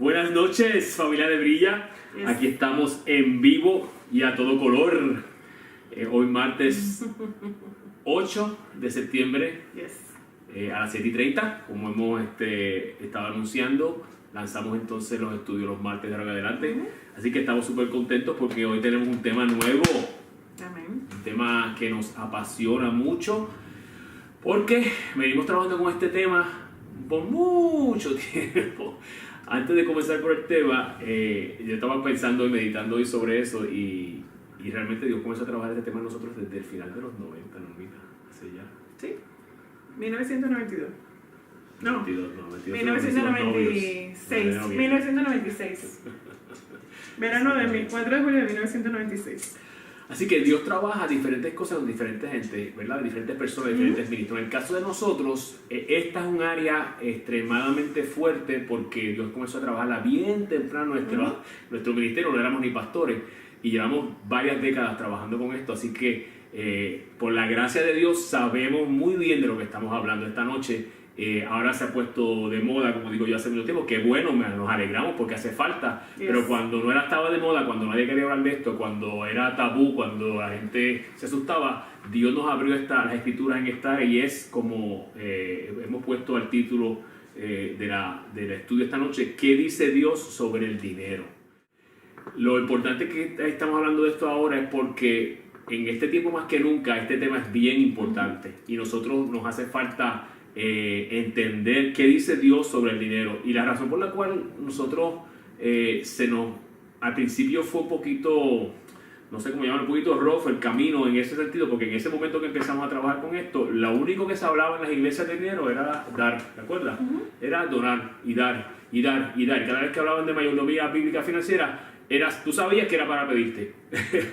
Buenas noches, familia de Brilla. Yes. Aquí estamos en vivo y a todo color. Hoy martes 8 de septiembre a las 7:30, como hemos estado anunciando. Lanzamos entonces los estudios los martes de ahora en adelante. Así que estamos súper contentos porque hoy tenemos un tema nuevo. Amén. Un tema que nos apasiona mucho porque venimos trabajando con este tema por mucho tiempo. Antes de comenzar por el tema, yo estaba pensando y meditando hoy sobre eso y realmente Dios comenzó a trabajar este tema en nosotros desde el final de los 90, ¿no? Mira, hace ya. Sí, 1992. No, 1996. 1996. Verano del 4 de julio de 1996. Así que Dios trabaja diferentes cosas con diferentes gente, ¿verdad? Diferentes personas, diferentes ministros. En el caso de nosotros, esta es un área extremadamente fuerte porque Dios comenzó a trabajarla bien temprano en nuestro ministerio. No éramos ni pastores y llevamos varias décadas trabajando con esto. Así que por la gracia de Dios sabemos muy bien de lo que estamos hablando esta noche. Ahora se ha puesto de moda, como digo yo hace mucho tiempo, que bueno, nos alegramos porque hace falta, pero cuando no estaba de moda, cuando nadie quería hablar de esto, cuando era tabú, cuando la gente se asustaba, Dios nos abrió las escrituras en esta área y es como hemos puesto al título del estudio esta noche: ¿qué dice Dios sobre el dinero? Lo importante que estamos hablando de esto ahora es porque en este tiempo más que nunca este tema es bien importante y nosotros nos hace falta entender qué dice Dios sobre el dinero. Y la razón por la cual nosotros al principio fue un poquito, no sé cómo llamar, un poquito rough el camino en ese sentido, porque en ese momento que empezamos a trabajar con esto, lo único que se hablaba en las iglesias de dinero era dar, ¿te acuerdas? Era donar y dar y dar y dar. Cada vez que hablaban de mayordomía bíblica financiera, tú sabías que era para pedirte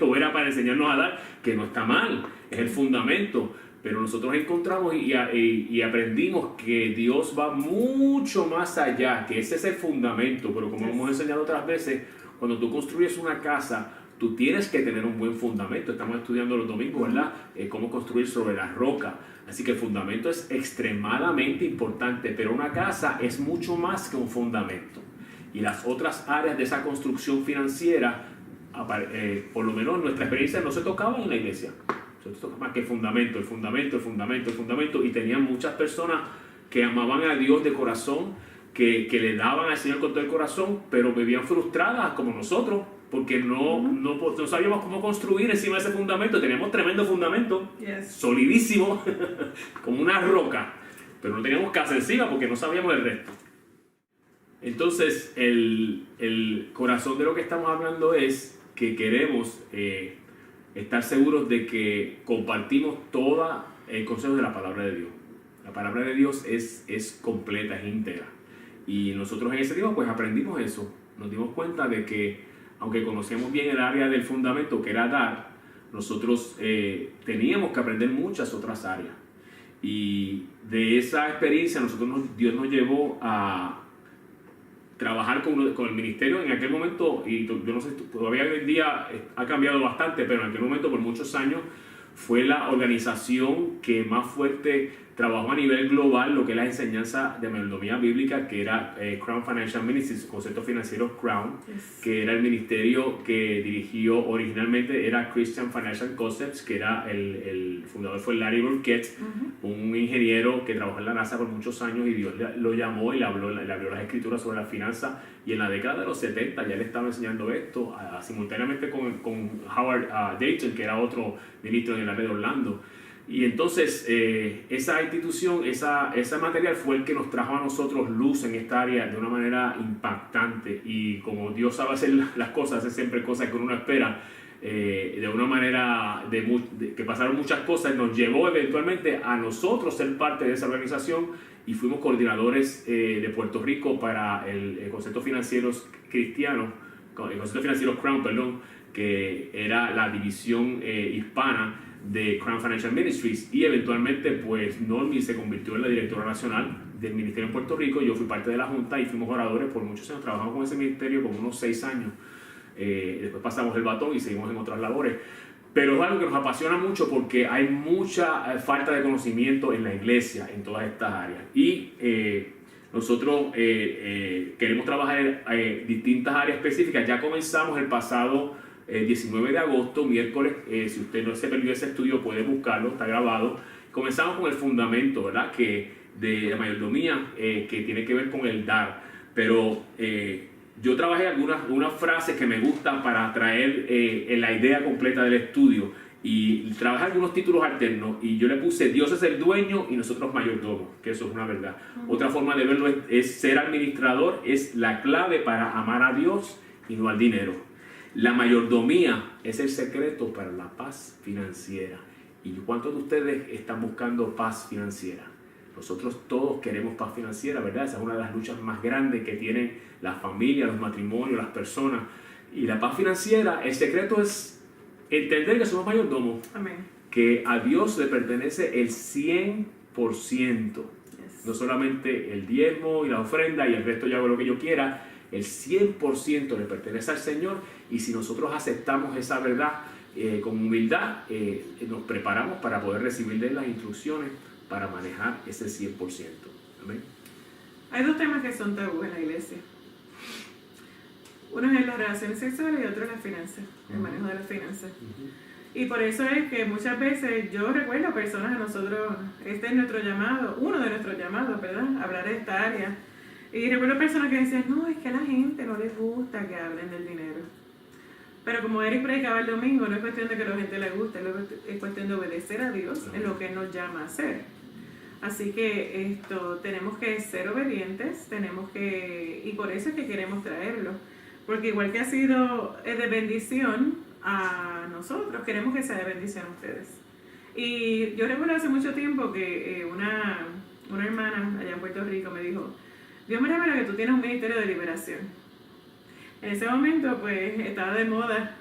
o era para enseñarnos a dar, que no está mal, es el fundamento. Pero nosotros encontramos y aprendimos que Dios va mucho más allá, que ese es el fundamento. Pero como hemos enseñado otras veces, cuando tú construyes una casa, tú tienes que tener un buen fundamento. Estamos estudiando los domingos, ¿verdad? Cómo construir sobre la roca. Así que el fundamento es extremadamente importante, pero una casa es mucho más que un fundamento. Y las otras áreas de esa construcción financiera, por lo menos en nuestra experiencia, no se tocaban en la iglesia. Más que el fundamento, y tenían muchas personas que amaban a Dios de corazón, que le daban al Señor con todo el corazón, pero vivían frustradas como nosotros, porque no sabíamos cómo construir encima de ese fundamento. Teníamos tremendo fundamento, solidísimo, como una roca, pero no teníamos casa encima porque no sabíamos el resto. Entonces, el corazón de lo que estamos hablando es que queremos estar seguros de que compartimos todo el consejo de la palabra de Dios. La palabra de Dios es completa, es íntegra. Y nosotros en ese tiempo pues aprendimos eso. Nos dimos cuenta de que, aunque conocíamos bien el área del fundamento que era dar, nosotros teníamos que aprender muchas otras áreas. Y de esa experiencia Dios nos llevó a trabajar con el ministerio en aquel momento, y yo no sé, todavía hoy en día ha cambiado bastante, pero en aquel momento por muchos años fue la organización que más fuerte trabajó a nivel global lo que es la enseñanza de mayordomía bíblica, que era Crown Financial Ministries, Conceptos Financieros Crown, que era el ministerio que dirigió originalmente, era Christian Financial Concepts, que era el fundador fue Larry Burkett, un ingeniero que trabajó en la NASA por muchos años, y Dios lo llamó y le abrió las escrituras sobre la finanza, y en la década de los 70 ya le estaba enseñando esto, simultáneamente con Howard Dayton, que era otro ministro en el área de Orlando. Y entonces esa institución, ese material fue el que nos trajo a nosotros luz en esta área de una manera impactante. Y como Dios sabe hacer las cosas, hace siempre cosas que uno espera, de una manera que pasaron muchas cosas, nos llevó eventualmente a nosotros ser parte de esa organización y fuimos coordinadores de Puerto Rico para el Conceptos Financieros Cristianos, el Conceptos Financieros Crown, perdón, que era la división hispana de Crown Financial Ministries, y eventualmente pues Normi se convirtió en la directora nacional del ministerio en Puerto Rico. Yo fui parte de la junta y fuimos oradores por muchos años, trabajamos con ese ministerio como unos 6 años, después pasamos el batón y seguimos en otras labores, pero es algo que nos apasiona mucho porque hay mucha falta de conocimiento en la iglesia en todas estas áreas, y nosotros queremos trabajar en distintas áreas específicas. Ya comenzamos el pasado 19 de agosto, miércoles. Si usted no se perdió ese estudio, puede buscarlo, está grabado. Comenzamos con el fundamento, ¿verdad? De la mayordomía, que tiene que ver con el dar. Pero yo trabajé algunas frases que me gustan para traer la idea completa del estudio. Y trabajé algunos títulos alternos y yo le puse Dios es el dueño y nosotros mayordomos, que eso es una verdad. Otra forma de verlo es ser administrador, es la clave para amar a Dios y no al dinero. La mayordomía es el secreto para la paz financiera. ¿Y cuántos de ustedes están buscando paz financiera? Nosotros todos queremos paz financiera, ¿verdad? Esa es una de las luchas más grandes que tienen las familias, los matrimonios, las personas. Y la paz financiera, el secreto es entender que somos mayordomos. Amén. Que a Dios le pertenece el 100%. Yes. No solamente el diezmo y la ofrenda y el resto yo hago lo que yo quiera. El 100% le pertenece al Señor. Y si nosotros aceptamos esa verdad con humildad, nos preparamos para poder recibir de Él las instrucciones para manejar ese 100%. Amén. Hay dos temas que son tabú en la iglesia. Uno es las relaciones sexuales y otro es las finanzas, el manejo de las finanzas. Y por eso es que muchas veces yo recuerdo personas a nosotros, este es nuestro llamado, uno de nuestros llamados, ¿verdad? Hablar de esta área. Y recuerdo personas que decían, no, es que a la gente no les gusta que hablen del dinero. Pero como Eric predicaba el domingo, no es cuestión de que a la gente le guste, es cuestión de obedecer a Dios en lo que Él nos llama a hacer. Así que tenemos que ser obedientes, y por eso es que queremos traerlo. Porque igual que ha sido de bendición a nosotros, queremos que sea de bendición a ustedes. Y yo recuerdo hace mucho tiempo que una hermana allá en Puerto Rico me dijo, Dios me revela que tú tienes un ministerio de liberación. En ese momento pues estaba de moda,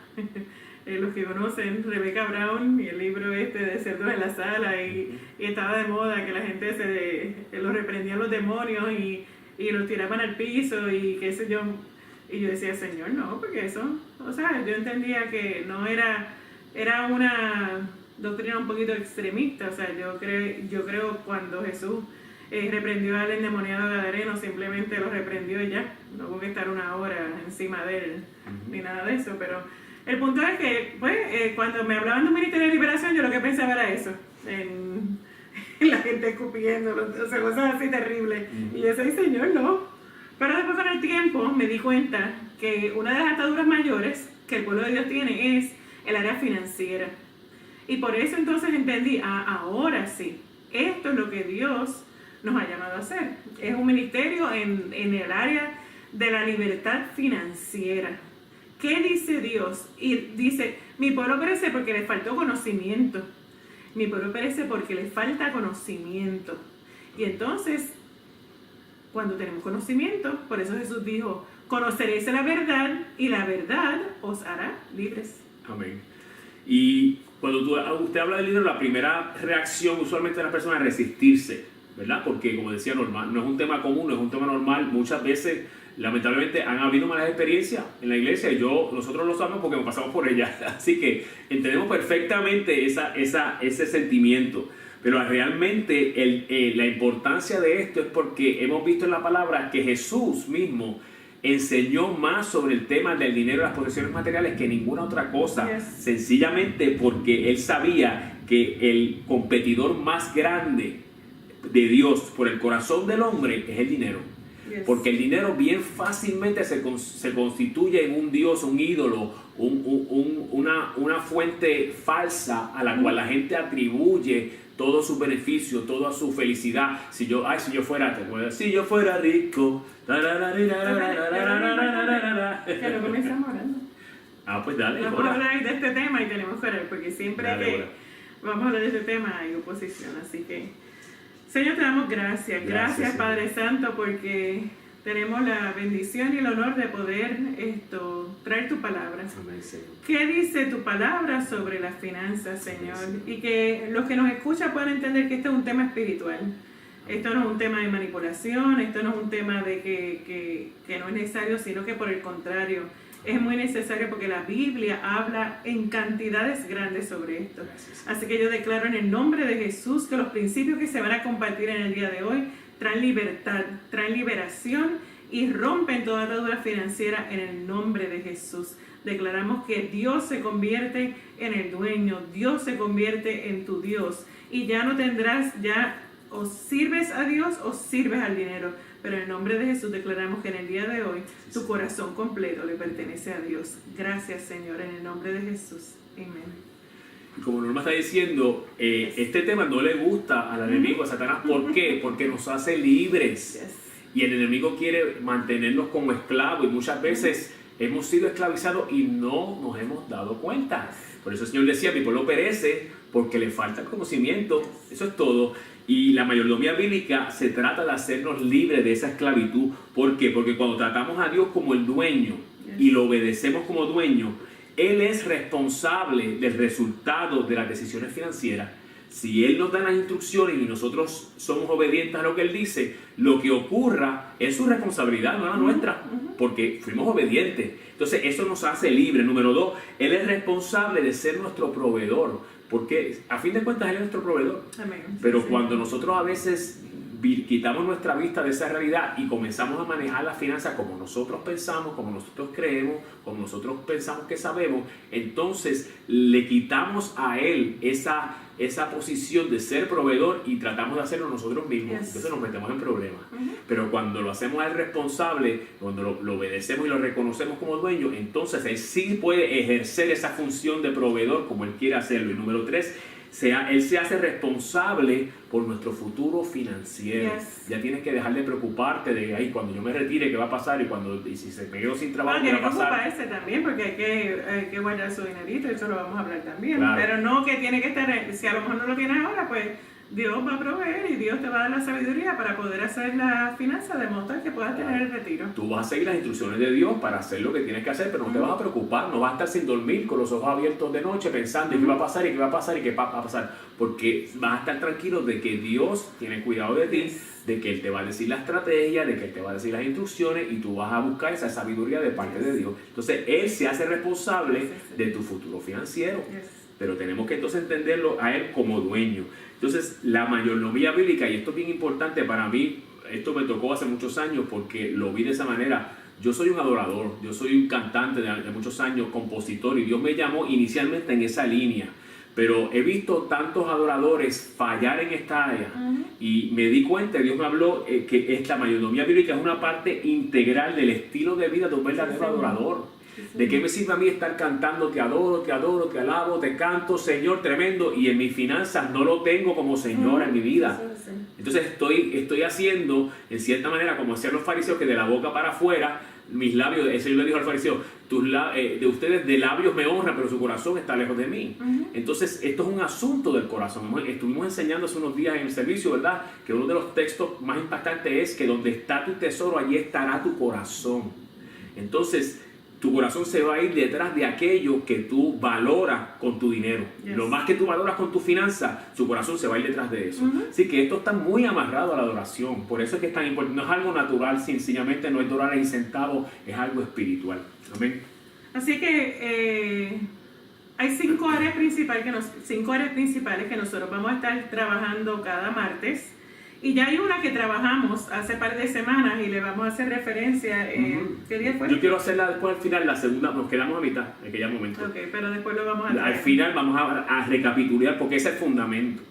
los que conocen, Rebecca Brown y el libro de Cerdos en la Sala, y estaba de moda que la gente los reprendían los demonios y los tiraban al piso y qué sé yo. Y yo decía, Señor, no, porque eso, o sea, yo entendía que no era una doctrina un poquito extremista, o sea, yo creo cuando Jesús reprendió al endemoniado gadareno, simplemente lo reprendió y ya, no hubo que estar una hora encima de él, ni nada de eso, pero el punto es que, pues, cuando me hablaban de un ministerio de liberación, yo lo que pensaba era eso, en la gente escupiendo, o sea, cosas así terribles, y yo decía, Señor, no. Pero después con el tiempo me di cuenta que una de las ataduras mayores que el pueblo de Dios tiene es el área financiera. Y por eso entonces entendí, ahora sí, esto es lo que Dios nos ha llamado a hacer. Es un ministerio en el área de la libertad financiera. ¿Qué dice Dios? Y dice, mi pueblo perece porque le faltó conocimiento. Mi pueblo perece porque le falta conocimiento. Y entonces, cuando tenemos conocimiento, por eso Jesús dijo, conoceréis la verdad y la verdad os hará libres. Amén. Y cuando usted habla del dinero, la primera reacción usualmente de las personas es resistirse, ¿verdad? Porque como decía normal, no es un tema común, no es un tema normal. Muchas veces, lamentablemente, han habido malas experiencias en la iglesia y nosotros lo sabemos porque pasamos por ellas. Así que entendemos perfectamente ese sentimiento. Pero realmente la importancia de esto es porque hemos visto en la palabra que Jesús mismo enseñó más sobre el tema del dinero y las posesiones materiales que ninguna otra cosa. Yes. Sencillamente porque Él sabía que el competidor más grande de Dios por el corazón del hombre es el dinero. Yes. Porque el dinero bien fácilmente se constituye en un dios, un ídolo, una fuente falsa a la cual la gente atribuye todo su beneficio, toda su felicidad. Si yo fuera rico. Ya lo comenzamos orando. Pues dale. Vamos a hablar de este tema y tenemos que orar, porque siempre vamos a hablar de este tema hay oposición. Así que, Señor, te damos gracias. Gracias, Padre Santo, porque tenemos la bendición y el honor de poder traer tu palabra. ¿Qué dice tu palabra sobre las finanzas, Señor? Y que los que nos escuchan puedan entender que este es un tema espiritual. Esto no es un tema de manipulación, esto no es un tema de que no es necesario, sino que por el contrario, es muy necesario porque la Biblia habla en cantidades grandes sobre esto. Así que yo declaro en el nombre de Jesús que los principios que se van a compartir en el día de hoy traen libertad, traen liberación y rompen toda atadura financiera en el nombre de Jesús. Declaramos que Dios se convierte en el dueño, Dios se convierte en tu Dios y ya no tendrás, ya o sirves a Dios o sirves al dinero, pero en el nombre de Jesús declaramos que en el día de hoy tu corazón completo le pertenece a Dios. Gracias, Señor, en el nombre de Jesús. Amén. Y como Norma está diciendo, este tema no le gusta al enemigo, a Satanás. ¿Por qué? Porque nos hace libres. Y el enemigo quiere mantenernos como esclavos y muchas veces hemos sido esclavizados y no nos hemos dado cuenta. Por eso el Señor decía, mi pueblo perece porque le falta el conocimiento. Eso es todo. Y la mayordomía bíblica se trata de hacernos libres de esa esclavitud. ¿Por qué? Porque cuando tratamos a Dios como el dueño y lo obedecemos como dueño, Él es responsable del resultado de las decisiones financieras. Si Él nos da las instrucciones y nosotros somos obedientes a lo que Él dice, lo que ocurra es su responsabilidad, no la nuestra, porque fuimos obedientes. Entonces eso nos hace libres. Número 2, Él es responsable de ser nuestro proveedor, porque a fin de cuentas Él es nuestro proveedor. Amén. Pero cuando nosotros a veces quitamos nuestra vista de esa realidad y comenzamos a manejar las finanzas como nosotros pensamos, como nosotros creemos, como nosotros pensamos que sabemos, entonces le quitamos a Él esa posición de ser proveedor y tratamos de hacerlo nosotros mismos. Entonces nos metemos en problemas. Pero cuando lo hacemos a Él responsable, cuando lo obedecemos y lo reconocemos como dueño, entonces Él sí puede ejercer esa función de proveedor como Él quiere hacerlo. Y número 3, Él se hace responsable por nuestro futuro financiero. Ya tienes que dejar de preocuparte de ahí cuando yo me retire, ¿qué va a pasar? Y si se me quedó sin trabajo, ¿qué va a pasar? Tiene que ocuparse también porque hay que guardar su dinerito, eso lo vamos a hablar también. Claro. Pero no que tiene que estar, si a lo mejor no lo tienes ahora, pues Dios va a proveer y Dios te va a dar la sabiduría para poder hacer la finanza de modo tal que puedas tener el retiro. Tú vas a seguir las instrucciones de Dios para hacer lo que tienes que hacer, pero no te vas a preocupar, no vas a estar sin dormir con los ojos abiertos de noche pensando ¿y qué va a pasar? ¿Y qué va a pasar? ¿Y qué va a pasar? Porque vas a estar tranquilo de que Dios tiene cuidado de ti, de que Él te va a decir la estrategia, de que Él te va a decir las instrucciones y tú vas a buscar esa sabiduría de parte de Dios. Entonces Él se hace responsable de tu futuro financiero, pero tenemos que entonces entenderlo a Él como dueño. Entonces, la mayordomía bíblica, y esto es bien importante para mí, esto me tocó hace muchos años porque lo vi de esa manera. Yo soy un adorador, yo soy un cantante de muchos años, compositor, y Dios me llamó inicialmente en esa línea. Pero he visto tantos adoradores fallar en esta área y me di cuenta, Dios me habló, que esta mayordomía bíblica es una parte integral del estilo de vida de un verdadero adorador. ¿De qué me sirve a mí estar cantando te adoro, te adoro, te alabo, te canto, Señor, tremendo, y en mis finanzas no lo tengo como Señor en mi vida? Entonces estoy haciendo, en cierta manera, como hacían los fariseos, que de la boca para afuera, mis labios, el Señor le dijo al fariseo, de ustedes de labios me honran, pero su corazón está lejos de mí. Entonces esto es un asunto del corazón. Estuvimos enseñando hace unos días en el servicio, ¿verdad? Que uno de los textos más impactantes es que donde está tu tesoro, allí estará tu corazón. Entonces tu corazón se va a ir detrás de aquello que tú valoras con tu dinero. Lo más que tú valoras con tu finanza, su corazón se va a ir detrás de eso. Así que esto está muy amarrado a la adoración. Por eso es que es tan importante. No es algo natural, sencillamente no es dólares y centavos, es algo espiritual. Amén. Así que hay 5 áreas principales que nosotros vamos a estar trabajando cada martes. Y ya hay una que trabajamos hace par de semanas y le vamos a hacer referencia. ¿Qué día fue? Yo quiero hacerla después al final, la segunda, nos quedamos a mitad en aquel momento. Ok, pero después lo vamos a hacer. Al final vamos a recapitular porque ese es el fundamento.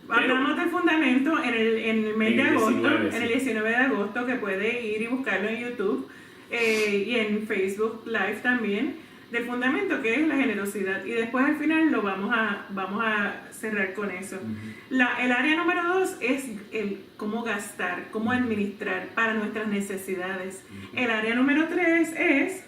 Hablamos del fundamento en el mes de agosto, 19, en el 19 de agosto, que puede ir y buscarlo en YouTube y en Facebook Live también, del fundamento que es la generosidad. Y después al final lo vamos a cerrar con eso. El área número 2 es el cómo gastar, cómo administrar para nuestras necesidades. El área número 3 es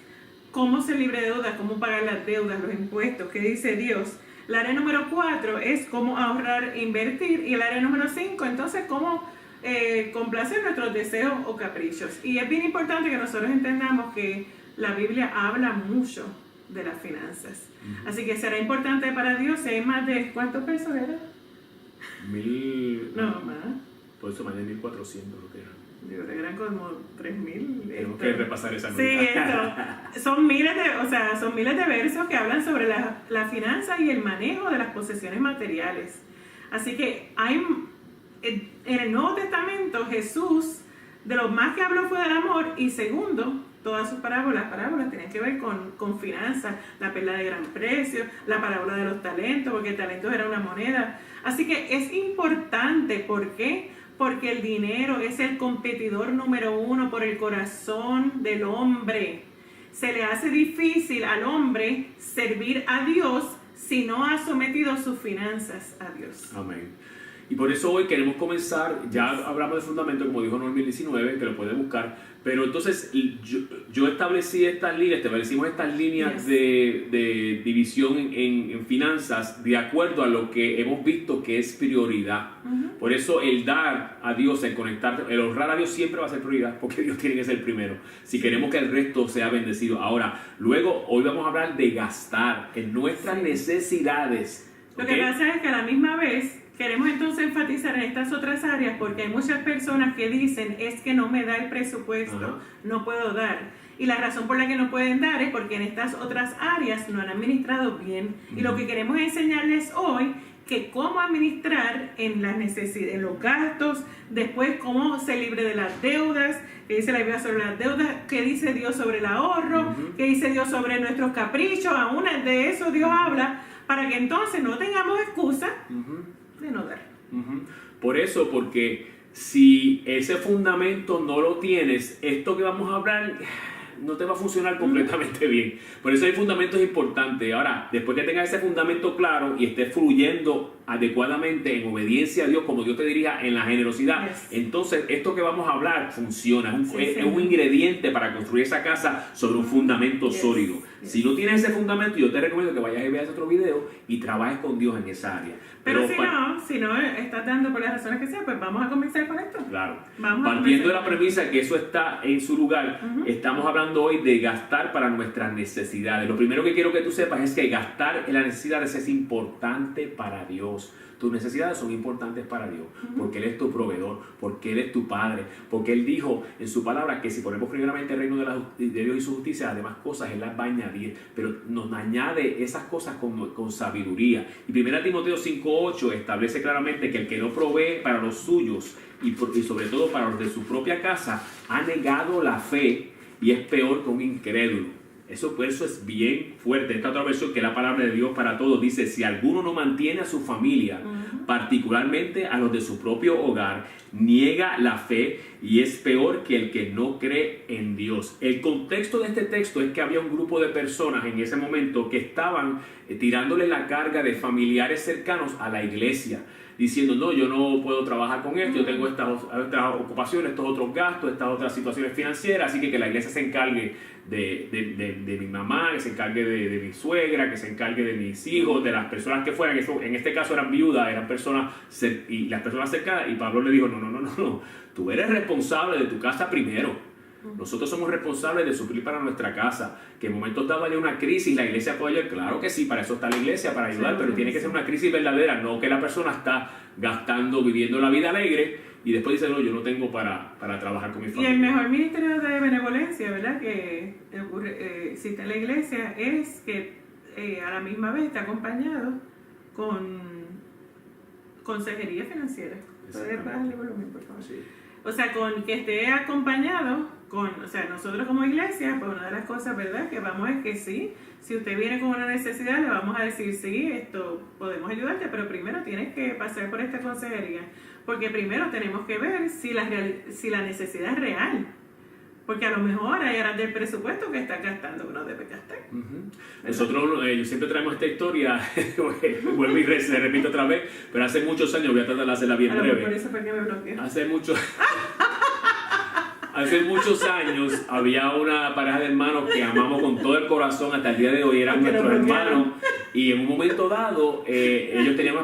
cómo ser libre de deudas, cómo pagar las deudas, los impuestos, qué dice Dios. El área número 4 es cómo ahorrar e invertir. Y el área número 5, entonces, cómo complacer nuestros deseos o caprichos. Y es bien importante que nosotros entendamos que la Biblia habla mucho de las finanzas. Así que será importante para Dios si hay más de... ¿Cuántos pesos era? 1000... No, más. Por eso más de 1400 lo que era. Yo creo que eran como 3000. Tenemos que repasar esa nota. Sí, esto. Son miles de versos que hablan sobre la finanza y el manejo de las posesiones materiales. Así que en el Nuevo Testamento Jesús, de lo más que habló fue del amor, y segundo, todas sus parábolas tenían que ver con finanzas, la perla de gran precio, la parábola de los talentos, porque el talento era una moneda. Así que es importante, ¿por qué? Porque el dinero es el competidor número uno por el corazón del hombre. Se le hace difícil al hombre servir a Dios si no ha sometido sus finanzas a Dios. Amén. Y por eso hoy queremos comenzar, ya hablamos de fundamento, como dijo en 2019, que lo puede buscar, pero entonces yo establecimos estas líneas de división en finanzas de acuerdo a lo que hemos visto que es prioridad. Por eso el dar a Dios, el conectar, el honrar a Dios siempre va a ser prioridad, porque Dios tiene que ser primero, si queremos que el resto sea bendecido. Ahora, luego, hoy vamos a hablar de gastar en nuestras necesidades. Lo que pasa es que a la misma vez queremos entonces enfatizar en estas otras áreas, porque hay muchas personas que dicen, es que no me da el presupuesto, no puedo dar. Y la razón por la que no pueden dar es porque en estas otras áreas no han administrado bien. Y lo que queremos enseñarles hoy, que cómo administrar en las necesidades, en los gastos, después cómo se libre de las deudas, que dice la Biblia sobre las deudas, que dice Dios sobre el ahorro, que dice Dios sobre nuestros caprichos, aún de eso Dios habla, para que entonces no tengamos excusa de no dar. Por eso, porque si ese fundamento no lo tienes, esto que vamos a hablar no te va a funcionar completamente bien. Por eso hay fundamentos importantes. Ahora, después que tengas ese fundamento claro y estés fluyendo adecuadamente en obediencia a Dios, como Dios te dirija, en la generosidad, entonces esto que vamos a hablar funciona. Es un ingrediente para construir esa casa sobre un fundamento sólido. Si no tienes ese fundamento, yo te recomiendo que vayas y veas otro video y trabajes con Dios en esa área. Pero si no estás dando por las razones que sean, pues vamos a comenzar con esto. Claro. Partiendo de la premisa que eso está en su lugar, estamos hablando hoy de gastar para nuestras necesidades. Lo primero que quiero que tú sepas es que gastar en las necesidades es importante para Dios. Tus necesidades son importantes para Dios, porque Él es tu proveedor, porque Él es tu Padre, porque Él dijo en su palabra que si ponemos primeramente el reino de Dios y su justicia, las demás cosas Él las va a añadir, pero nos añade esas cosas con sabiduría. Y 1 Timoteo 5:8 establece claramente que el que no provee para los suyos y sobre todo para los de su propia casa, ha negado la fe y es peor que un incrédulo. Eso es bien fuerte. Esta otra versión, que es la palabra de Dios para todos, dice: si alguno no mantiene a su familia, particularmente a los de su propio hogar, niega la fe y es peor que el que no cree en Dios. El contexto de este texto es que había un grupo de personas en ese momento que estaban tirándole la carga de familiares cercanos a la iglesia, diciendo: no, yo no puedo trabajar con esto, yo tengo estas ocupaciones, estos otros gastos, estas otras situaciones financieras, así que la iglesia se encargue de mi mamá, que se encargue de mi suegra, que se encargue de mis hijos, de las personas que fueran. En este caso eran viudas, eran personas, y las personas cercanas, y Pablo le dijo: no, tú eres responsable de tu casa primero. Nosotros somos responsables de suplir para nuestra casa. Que en momentos dados haya una crisis, la iglesia puede ayudar. Claro que sí, para eso está la iglesia, para ayudar, pero tiene que ser una crisis verdadera, no que la persona está gastando, viviendo la vida alegre y después dice: no, yo no tengo para trabajar con mi familia. Y el mejor ministerio de benevolencia, ¿verdad?, que existe en la iglesia, es que a la misma vez está acompañado con consejería financiera. ¿Puedes bajarle volumen, por favor? Sí. O sea, con que esté acompañado nosotros como iglesia, pues una de las cosas, ¿verdad?, que vamos es que sí, si usted viene con una necesidad, le vamos a decir: sí, esto podemos ayudarte, pero primero tienes que pasar por esta consejería, porque primero tenemos que ver si la necesidad es real, porque a lo mejor hay áreas del presupuesto que estás gastando que no debes gastar. Nosotros, yo siempre traemos esta historia, vuelvo y se repito otra vez, pero hace muchos años, voy a tratar de hacerla bien breve. Por eso fue que me bloqueé. Hace muchos años había una pareja de hermanos que amamos con todo el corazón, hasta el día de hoy eran nuestros hermanos, y en un momento dado ellos tenían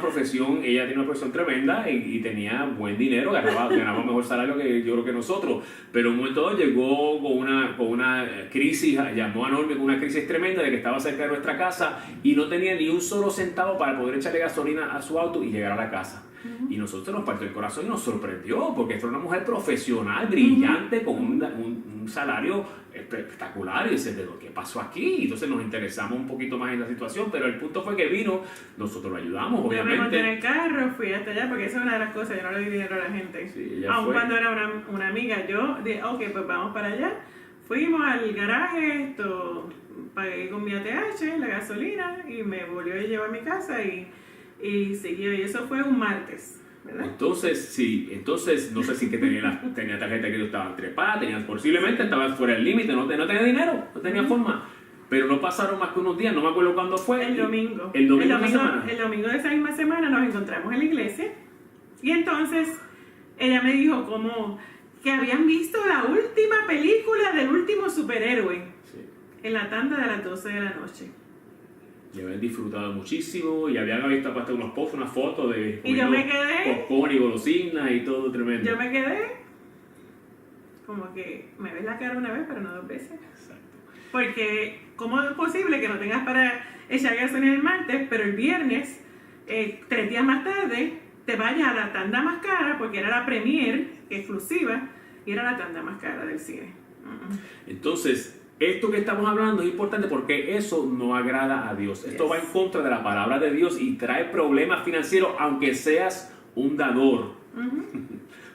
ella tenía una profesión tremenda y tenía buen dinero, ganaba mejor salario que yo creo que nosotros, pero en un momento dado llegó con una crisis, llamó a Norma con una crisis tremenda de que estaba cerca de nuestra casa y no tenía ni un solo centavo para poder echarle gasolina a su auto y llegar a la casa. Y nosotros nos partió el corazón y nos sorprendió, porque esta era una mujer profesional, brillante, con un salario espectacular. Y dice, ¿qué pasó aquí? Y entonces nos interesamos un poquito más en la situación, pero el punto fue que vino, nosotros lo ayudamos, obviamente. Yo me monté en el carro, fui hasta allá, porque esa es una de las cosas, yo no le di dinero a la gente. Sí, aun cuando era una amiga, yo dije, ok, pues vamos para allá. Fuimos al garaje, pagué con mi ATH, la gasolina, y me volvió a llevar a mi casa y siguió. Y eso fue un martes, ¿verdad? Entonces no sé si que tenía tarjeta que estaban trepadas, posiblemente estaba fuera del límite, no tenía dinero, no tenía forma. Pero no pasaron más que unos días, no me acuerdo cuándo fue. El domingo. El domingo de la semana. El domingo de esa misma semana nos encontramos en la iglesia. Y entonces ella me dijo que habían visto la última película del último superhéroe en la tanda de las 12 de la noche. Y habían disfrutado muchísimo y habían visto hasta unos posts, unas fotos de y yo me quedé popcorn y golosinas y todo tremendo. Yo me quedé como que me ves la cara una vez pero no dos veces. Exacto. Porque ¿cómo es posible que no tengas para echar gasolina el martes, pero el viernes 3 días más tarde te vayas a la tanda más cara, porque era la premier exclusiva y era la tanda más cara del cine? Entonces, esto que estamos hablando es importante porque eso no agrada a Dios. Esto va en contra de la palabra de Dios y trae problemas financieros, aunque seas un dador.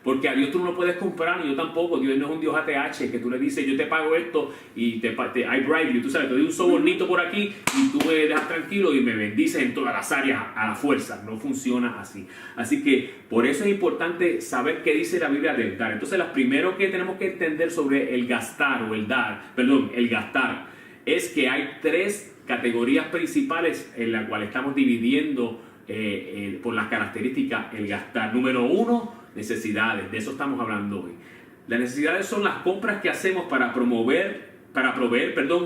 Porque a Dios tú no lo puedes comprar, ni yo tampoco. Dios no es un Dios ATH que tú le dices, yo te pago esto y I bribe you. Tú sabes, te doy un sobornito por aquí y tú me dejas tranquilo y me bendices en todas las áreas a la fuerza. No funciona así. Así que por eso es importante saber qué dice la Biblia del dar. Entonces, lo primero que tenemos que entender sobre el gastar o el gastar, es que hay 3 categorías principales en las cuales estamos dividiendo por las características el gastar. Número 1, necesidades. De eso estamos hablando hoy. Las necesidades son las compras que hacemos para proveer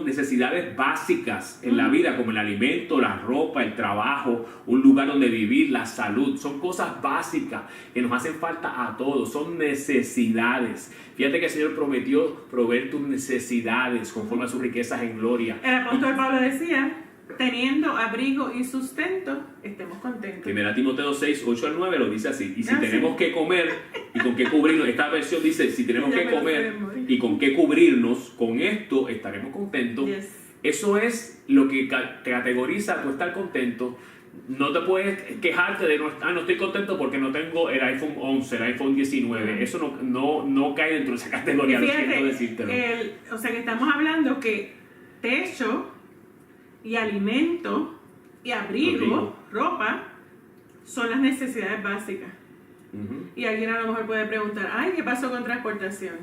necesidades básicas en la vida, como el alimento, la ropa, el trabajo, un lugar donde vivir, la salud. Son cosas básicas que nos hacen falta a todos. Son necesidades. Fíjate que el Señor prometió proveer tus necesidades conforme a sus riquezas en gloria. El apóstol Pablo decía, teniendo abrigo y sustento, estemos contentos. 1 Timoteo 6, 8 al 9 lo dice así. Y si tenemos que comer y con qué cubrirnos, esta versión dice, si tenemos que comer y con qué cubrirnos, con esto estaremos contentos. Eso es lo que te categoriza tu estar contento. No te puedes quejarte de no estoy contento porque no tengo el iPhone 11, el iPhone 19. Eso no cae dentro de esa categoría. Fíjate, lo siento decírtelo. O sea que estamos hablando que techo y alimento y abrigo, ropa, son las necesidades básicas. Y alguien a lo mejor puede preguntar, ¿qué pasó con transportación?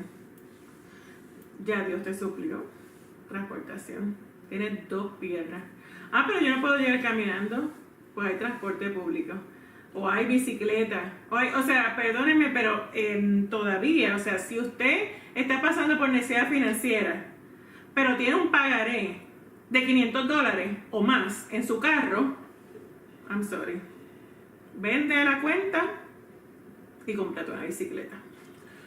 Ya Dios te suplió transportación. Tienes 2 piernas. Pero yo no puedo llegar caminando. Pues hay transporte público. O hay bicicleta. O sea, perdónenme, pero todavía, o sea, si usted está pasando por necesidad financiera, pero tiene un pagaré de $500 o más en su carro, I'm sorry, vende la cuenta y cómprate una bicicleta.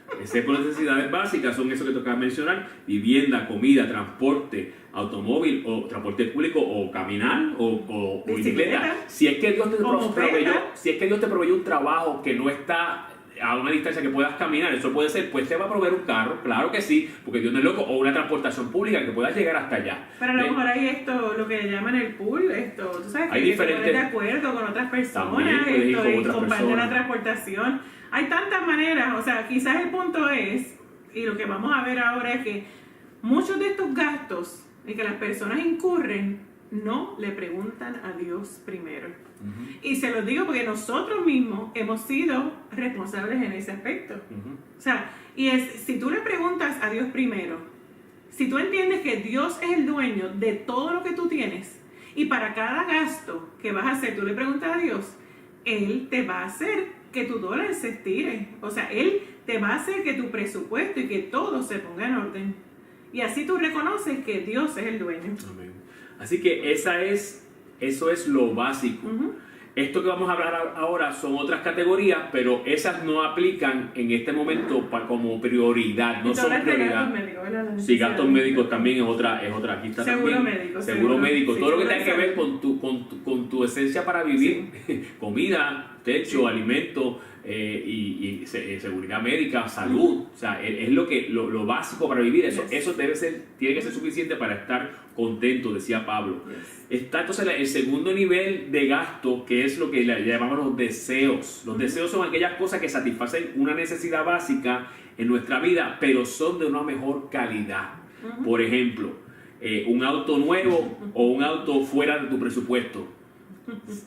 Por necesidades básicas son eso que tocaba mencionar: vivienda, comida, transporte, automóvil o transporte público o caminar o bicicleta. Si es que Dios te proveyó un trabajo que no está a una distancia que puedas caminar, eso puede ser, pues te va a proveer un carro, claro que sí, porque Dios no es loco, o una transportación pública que puedas llegar hasta allá. Pero a lo mejor hay lo que llaman el pool, tú sabes, hay que diferentes, te pones de acuerdo con otras personas, y comparten la transportación. Hay tantas maneras, o sea, quizás el punto es, y lo que vamos a ver ahora es que muchos de estos gastos en que las personas incurren, no le preguntan a Dios primero. Y se los digo porque nosotros mismos hemos sido responsables en ese aspecto. O sea, si tú le preguntas a Dios primero, si tú entiendes que Dios es el dueño de todo lo que tú tienes, y para cada gasto que vas a hacer, tú le preguntas a Dios, Él te va a hacer que tu dólar se estire. O sea, Él te va a hacer que tu presupuesto y que todo se ponga en orden. Y así tú reconoces que Dios es el dueño. Amén. Así que eso es lo básico. Esto que vamos a hablar ahora son otras categorías, pero esas no aplican en este momento como prioridad, no son prioridad. Sí, gastos médicos también es otra. Aquí está seguro también. Médico. Seguro médico. Todo lo que tenga que ver con tu esencia para vivir, comida, techo, alimento y seguridad médica, salud. O sea, es lo básico para vivir. Eso tiene que ser suficiente para estar contento, decía Pablo. Está entonces el segundo nivel de gasto, que es lo que le llamamos los deseos. Los deseos son aquellas cosas que satisfacen una necesidad básica en nuestra vida, pero son de una mejor calidad. Por ejemplo, un auto nuevo o un auto fuera de tu presupuesto.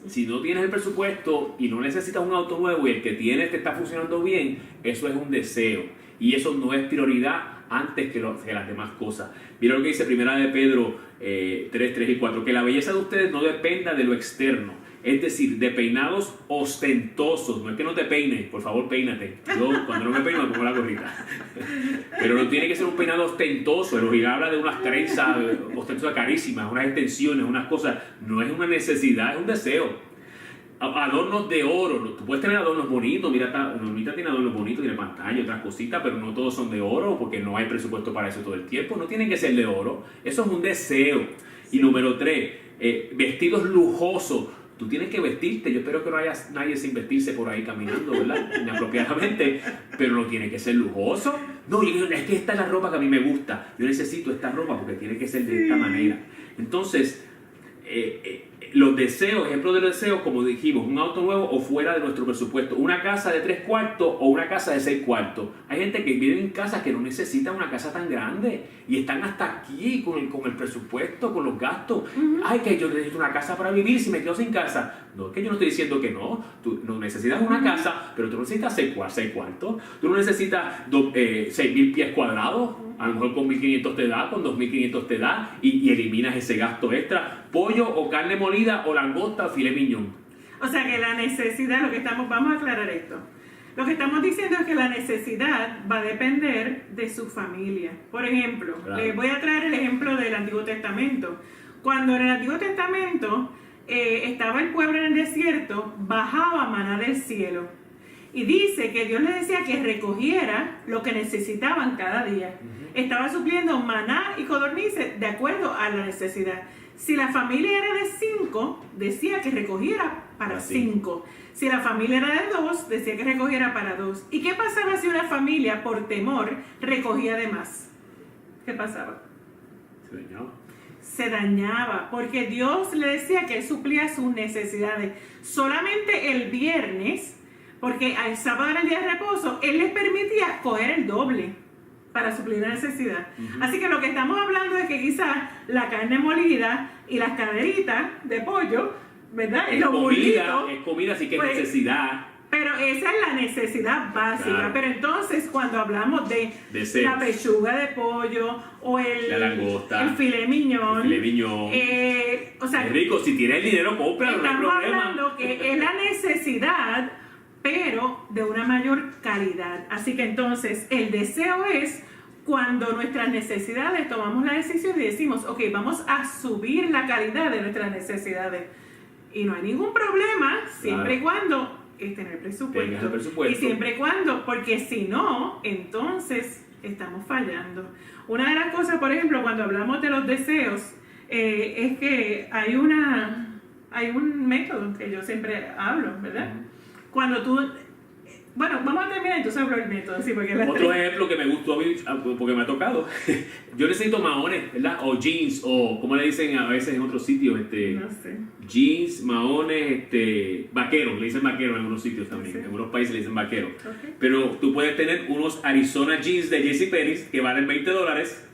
Si no tienes el presupuesto y no necesitas un auto nuevo y el que tienes te está funcionando bien, eso es un deseo y eso no es prioridad antes que las demás cosas. Mira lo que dice Primera de Pedro 3, 3 y 4, que la belleza de ustedes no dependa de lo externo, es decir, de peinados ostentosos. No es que no te peines, por favor peínate. Yo cuando no me peino me pongo la gorrita. Pero no tiene que ser un peinado ostentoso. El original habla de unas trenzas ostentosas carísimas, unas extensiones, unas cosas. No es una necesidad, es un deseo. Adornos de oro. Tú puedes tener adornos bonitos. Mira, Normita tiene adornos bonitos, tiene pantalla, otras cositas, pero no todos son de oro porque no hay presupuesto para eso todo el tiempo. No tienen que ser de oro. Eso es un deseo. Y número 3, vestidos lujosos. Tú tienes que vestirte. Yo espero que no haya nadie sin vestirse por ahí caminando, ¿verdad? Inapropiadamente. Pero no tiene que ser lujoso. No, es que esta es la ropa que a mí me gusta. Yo necesito esta ropa porque tiene que ser de esta manera. Entonces, los deseos, ejemplo de los deseos, como dijimos, un auto nuevo o fuera de nuestro presupuesto, una casa de 3 cuartos o una casa de 6 cuartos. Hay gente que vive en casas que no necesita una casa tan grande y están hasta aquí con el presupuesto, con los gastos. Ay, que yo necesito una casa para vivir si me quedo sin casa. No, es que yo no estoy diciendo que no. Tú no necesitas una casa, pero tú no necesitas 6 cuartos. Tú no necesitas 6.000 pies cuadrados. A lo mejor con 1.500 te da, con 2.500 te da y eliminas ese gasto extra. Pollo o carne molida o langosta o filet mignon. O sea que la necesidad, vamos a aclarar esto. Lo que estamos diciendo es que la necesidad va a depender de su familia. Por ejemplo, les voy a traer el ejemplo del Antiguo Testamento. Cuando en el Antiguo Testamento estaba el pueblo en el desierto, bajaba maná del cielo. Y dice que Dios les decía que recogiera lo que necesitaban cada día. Estaba supliendo maná y codornices de acuerdo a la necesidad. Si la familia era de 5, decía que recogiera para 5. Si la familia era de 2, decía que recogiera para 2. ¿Y qué pasaba si una familia, por temor, recogía de más? ¿Qué pasaba? Se dañaba, porque Dios le decía que Él suplía sus necesidades. Solamente el viernes, porque al sábado era el día de reposo, Él les permitía coger el doble para suplir la necesidad. Así que lo que estamos hablando es que quizás la carne molida y las caderitas de pollo, ¿verdad? Es comida, así que pues, es necesidad. Pero esa es la necesidad básica. Claro. Pero entonces cuando hablamos de la pechuga de pollo o la langosta, el filet mignon, o sea, es rico, si tienes el dinero, cómpralo, no hay problema. Estamos hablando que es la necesidad, pero de una mayor calidad. Así que entonces el deseo es cuando nuestras necesidades tomamos la decisión y decimos, ok, vamos a subir la calidad de nuestras necesidades. Y no hay ningún problema, siempre y cuando tener presupuesto. Y siempre y cuando, porque si no, entonces estamos fallando. Una de las cosas, por ejemplo, cuando hablamos de los deseos, es que hay un método que yo siempre hablo, ¿verdad? Cuando tú... Bueno, vamos a terminar entonces hablar del método. Sí, porque otro ejemplo que me gustó a mí, porque me ha tocado, yo necesito maones, ¿verdad? O jeans, o como le dicen a veces en otros sitios, no sé. Jeans, maones, vaqueros, le dicen vaqueros en algunos sitios también, sí. En algunos países le dicen vaqueros. Okay. Pero tú puedes tener unos Arizona jeans de JCPenney que valen $20.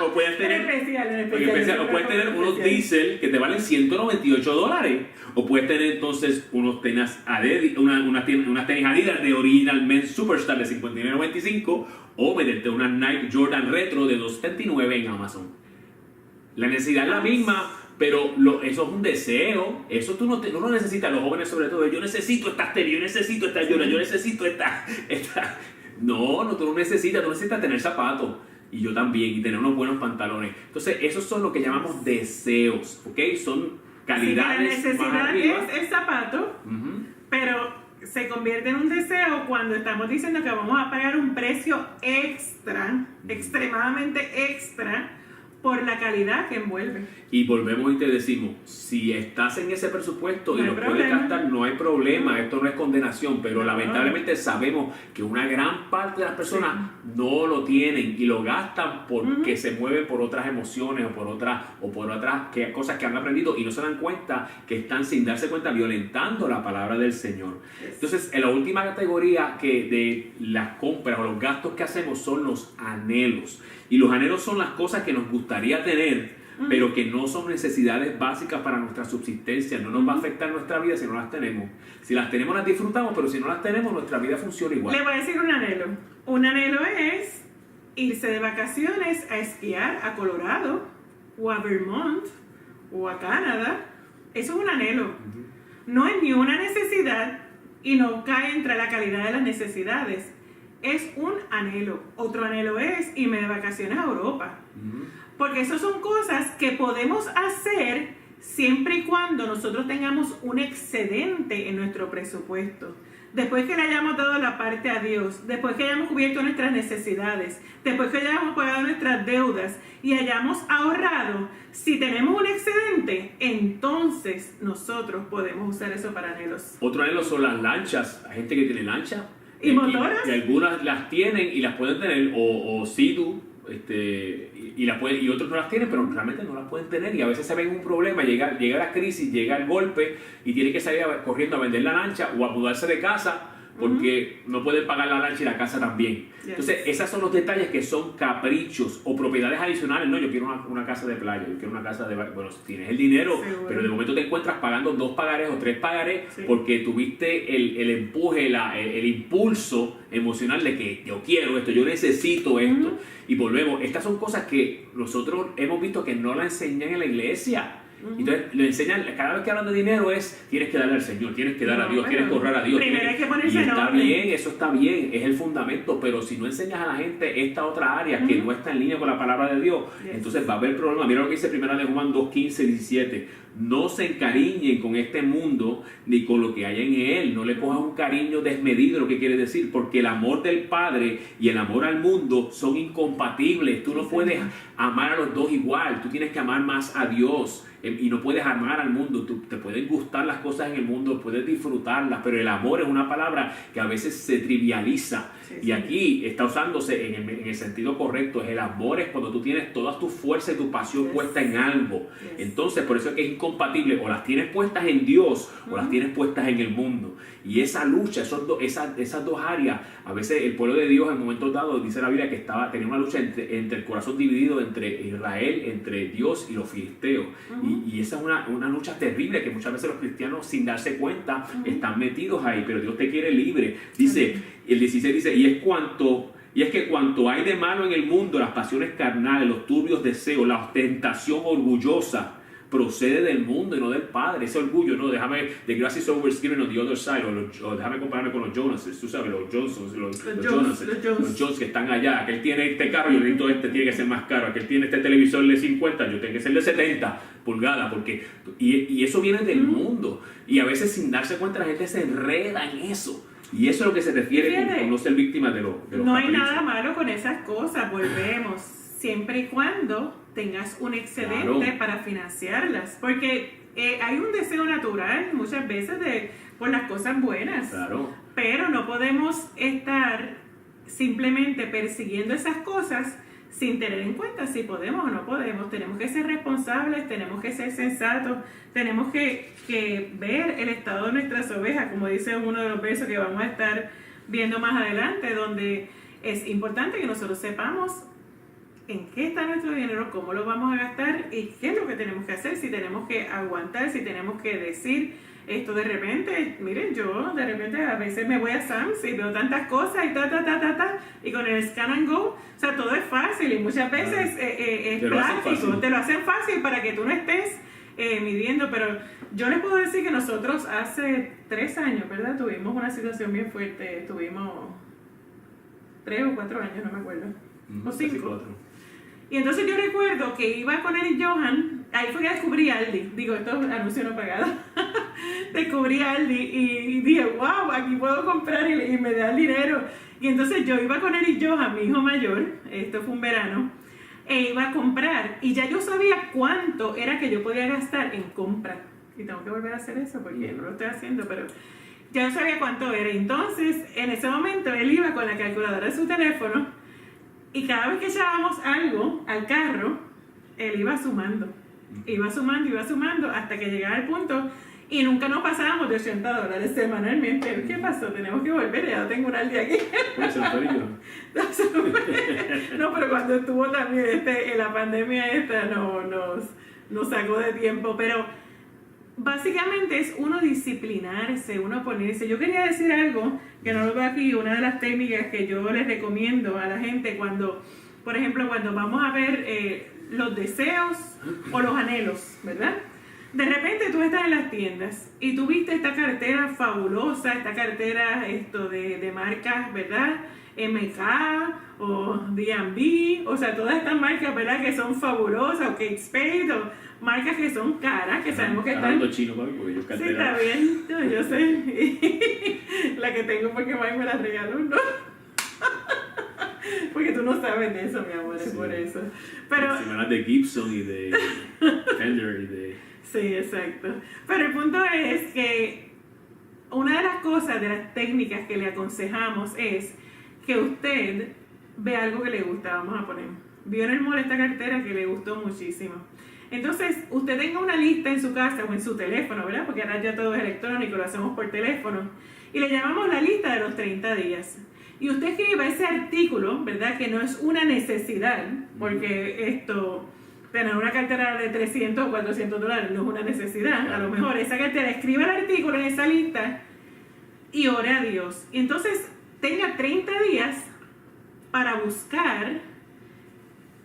O puedes tener, o puedes tener unos diesel que te valen $198. O puedes tener entonces unas tenis Adidas de Original Men Superstar de $59.95 o meterte una Nike Jordan Retro de $2.79 en Amazon. La necesidad es la misma, pero eso es un deseo. Eso tú no lo necesitas, los jóvenes sobre todo. Yo necesito estas tenis, yo necesito esta Jordan, yo necesito esta. No, tú no necesitas, tú necesitas tener zapatos. Y yo también, y tener unos buenos pantalones. Entonces, esos son lo que llamamos deseos, ¿ok? Son calidades. Sí, la necesidad es el zapato, pero se convierte en un deseo cuando estamos diciendo que vamos a pagar un precio extra, extremadamente extra, por la calidad que envuelve. Y volvemos y te decimos, si estás en ese presupuesto y No hay lo puedes problema. gastar, no hay problema, esto no es condenación, pero No. lamentablemente sabemos que una gran parte de las personas no lo tienen y lo gastan porque se mueven por otras emociones o por otras cosas que han aprendido y no se dan cuenta que están, sin darse cuenta, violentando la palabra del Señor. Entonces, en la última categoría que de las compras o los gastos que hacemos son los anhelos. Y los anhelos son las cosas que nos gustaría tener, pero que no son necesidades básicas para nuestra subsistencia. No nos va a afectar nuestra vida si no las tenemos. Si las tenemos, las disfrutamos, pero si no las tenemos, nuestra vida funciona igual. Le voy a decir un anhelo. Un anhelo es irse de vacaciones a esquiar a Colorado, o a Vermont, o a Canadá. Eso es un anhelo. No es ni una necesidad y no cae entre la calidad de las necesidades. Es un anhelo. Otro anhelo es irme de vacaciones a Europa. Porque esas son cosas que podemos hacer siempre y cuando nosotros tengamos un excedente en nuestro presupuesto. Después que le hayamos dado la parte a Dios, después que hayamos cubierto nuestras necesidades, después que hayamos pagado nuestras deudas y hayamos ahorrado, si tenemos un excedente, entonces nosotros podemos usar eso para anhelos. Otro anhelo son las lanchas. Hay gente que tiene lanchas. ¿Y motoras? Y algunas las tienen y las pueden tener, o Sea-Doo, y otros no las tienen, pero realmente no las pueden tener. Y a veces se ven un problema, llega la crisis, llega el golpe y tiene que salir corriendo a vender la lancha o a mudarse de casa porque no pueden pagar la lancha y la casa también. Entonces, esos son los detalles que son caprichos o propiedades adicionales. No, yo quiero una casa de playa, yo quiero una casa de... Bueno, si tienes el dinero, pero de momento te encuentras pagando 2 pagarés o 3 pagarés porque tuviste el empuje, el impulso emocional de que yo quiero esto, yo necesito esto. Y volvemos, estas son cosas que nosotros hemos visto que no la enseñan en la iglesia. Entonces le enseñan, cada vez que hablan de dinero tienes que darle al Señor, tienes que dar a Dios, tienes que honrar a Dios. Primero hay que ponerse y en está orden. bien, eso está bien, es el fundamento, pero si no enseñas a la gente esta otra área que no está en línea con la palabra de Dios, entonces va a haber problemas. Mira lo que dice 1 de Juan 2, 15, 17. No se encariñen con este mundo ni con lo que hay en él. No le cojas un cariño desmedido, lo que quiere decir, porque el amor del Padre y el amor al mundo son incompatibles. Tú no puedes amar a los dos igual. Tú tienes que amar más a Dios y no puedes amar al mundo. Te pueden gustar las cosas en el mundo, puedes disfrutarlas, pero el amor es una palabra que a veces se trivializa. Y aquí está usándose en el sentido correcto. El amor es cuando tú tienes toda tu fuerza y tu pasión puesta en algo. Entonces, por eso es que es incompatible. O las tienes puestas en Dios o las tienes puestas en el mundo. Y esa lucha, esas dos áreas, a veces el pueblo de Dios en momentos dados, dice la Biblia que tenía una lucha entre el corazón dividido entre Israel, entre Dios y los filisteos. Y esa es una lucha terrible que muchas veces los cristianos, sin darse cuenta, están metidos ahí, pero Dios te quiere libre. Dice, el 16 dice, y es que cuanto hay de malo en el mundo, las pasiones carnales, los turbios deseos, la ostentación orgullosa, procede del mundo y no del Padre. Ese orgullo, no, the grass is always given on the other side, o déjame compararme con los Jonases, tú sabes, los Johnsons, los Jones que están allá. Aquel tiene este carro, yo necesito tiene que ser más caro. Aquel tiene este televisor de 50, yo tengo que ser de 70 pulgadas, y eso viene del mundo. Y a veces sin darse cuenta la gente se enreda en eso. Y eso es lo que se refiere con no ser víctima de los no hay nada malo con esas cosas, volvemos. Siempre y cuando tengas un excedente para financiarlas. Porque hay un deseo natural muchas veces por las cosas buenas. Pero no podemos estar simplemente persiguiendo esas cosas sin tener en cuenta si podemos o no podemos. Tenemos que ser responsables, tenemos que ser sensatos, tenemos que ver el estado de nuestras ovejas, como dice uno de los versos que vamos a estar viendo más adelante, donde es importante que nosotros sepamos en qué está nuestro dinero, cómo lo vamos a gastar y qué es lo que tenemos que hacer, si tenemos que aguantar, si tenemos que decir esto de repente. Miren, yo de repente a veces me voy a Sam's y veo tantas cosas y y con el scan and go, o sea, todo es fácil y muchas veces es práctico, te lo hacen fácil para que tú no estés midiendo. Pero yo les puedo decir que nosotros hace 3 años, ¿verdad? Tuvimos una situación bien fuerte, tuvimos 3 o 4 años, no me acuerdo, o 5. Y entonces yo recuerdo que iba con él y Johan, ahí fue que descubrí Aldi, digo, esto es anuncio no pagado, descubrí Aldi y dije, wow, aquí puedo comprar y me da el dinero. Y entonces yo iba con él y Johan, mi hijo mayor, esto fue un verano, e iba a comprar y ya yo sabía cuánto era que yo podía gastar en compra. Y tengo que volver a hacer eso porque no lo estoy haciendo, pero ya yo sabía cuánto era. Entonces, en ese momento, él iba con la calculadora de su teléfono y cada vez que echábamos algo al carro, él iba sumando hasta que llegaba al punto y nunca nos pasábamos de $80 semanalmente. ¿Qué pasó? Tenemos que volver, ya no tengo un al día aquí. No, pero cuando estuvo también en la pandemia esta nos sacó de tiempo, pero básicamente es uno disciplinarse, uno ponerse. Yo quería decir algo que no lo veo aquí, una de las técnicas que yo les recomiendo a la gente cuando, por ejemplo, cuando vamos a ver los deseos o los anhelos, ¿verdad? De repente tú estás en las tiendas y tú viste esta cartera fabulosa, esta cartera de marcas, ¿verdad? MK o D&B, o sea, todas estas marcas, ¿verdad? Que son fabulosas, o Kate Spade, o marcas que son caras, que sabemos que están... chino, porque yo sí, está bien, yo sé. La que tengo porque Mike me la regaló, ¿no? Porque tú no sabes de eso, mi amor, es por eso. Pero... Semanas de Gibson y de Fender y de... Sí, exacto. Pero el punto es que una de las cosas, de las técnicas que le aconsejamos es que usted ve algo que le gusta, vamos a poner. Vio en el mall esta cartera que le gustó muchísimo. Entonces, usted tenga una lista en su casa o en su teléfono, ¿verdad? Porque ahora ya todo es electrónico, lo hacemos por teléfono. Y le llamamos la lista de los 30 días. Y usted escriba ese artículo, ¿verdad? Que no es una necesidad, porque tener una cartera de $300 o $400 no es una necesidad. A lo mejor esa cartera, escriba el artículo en esa lista y ore a Dios. Y entonces tenga 30 días para buscar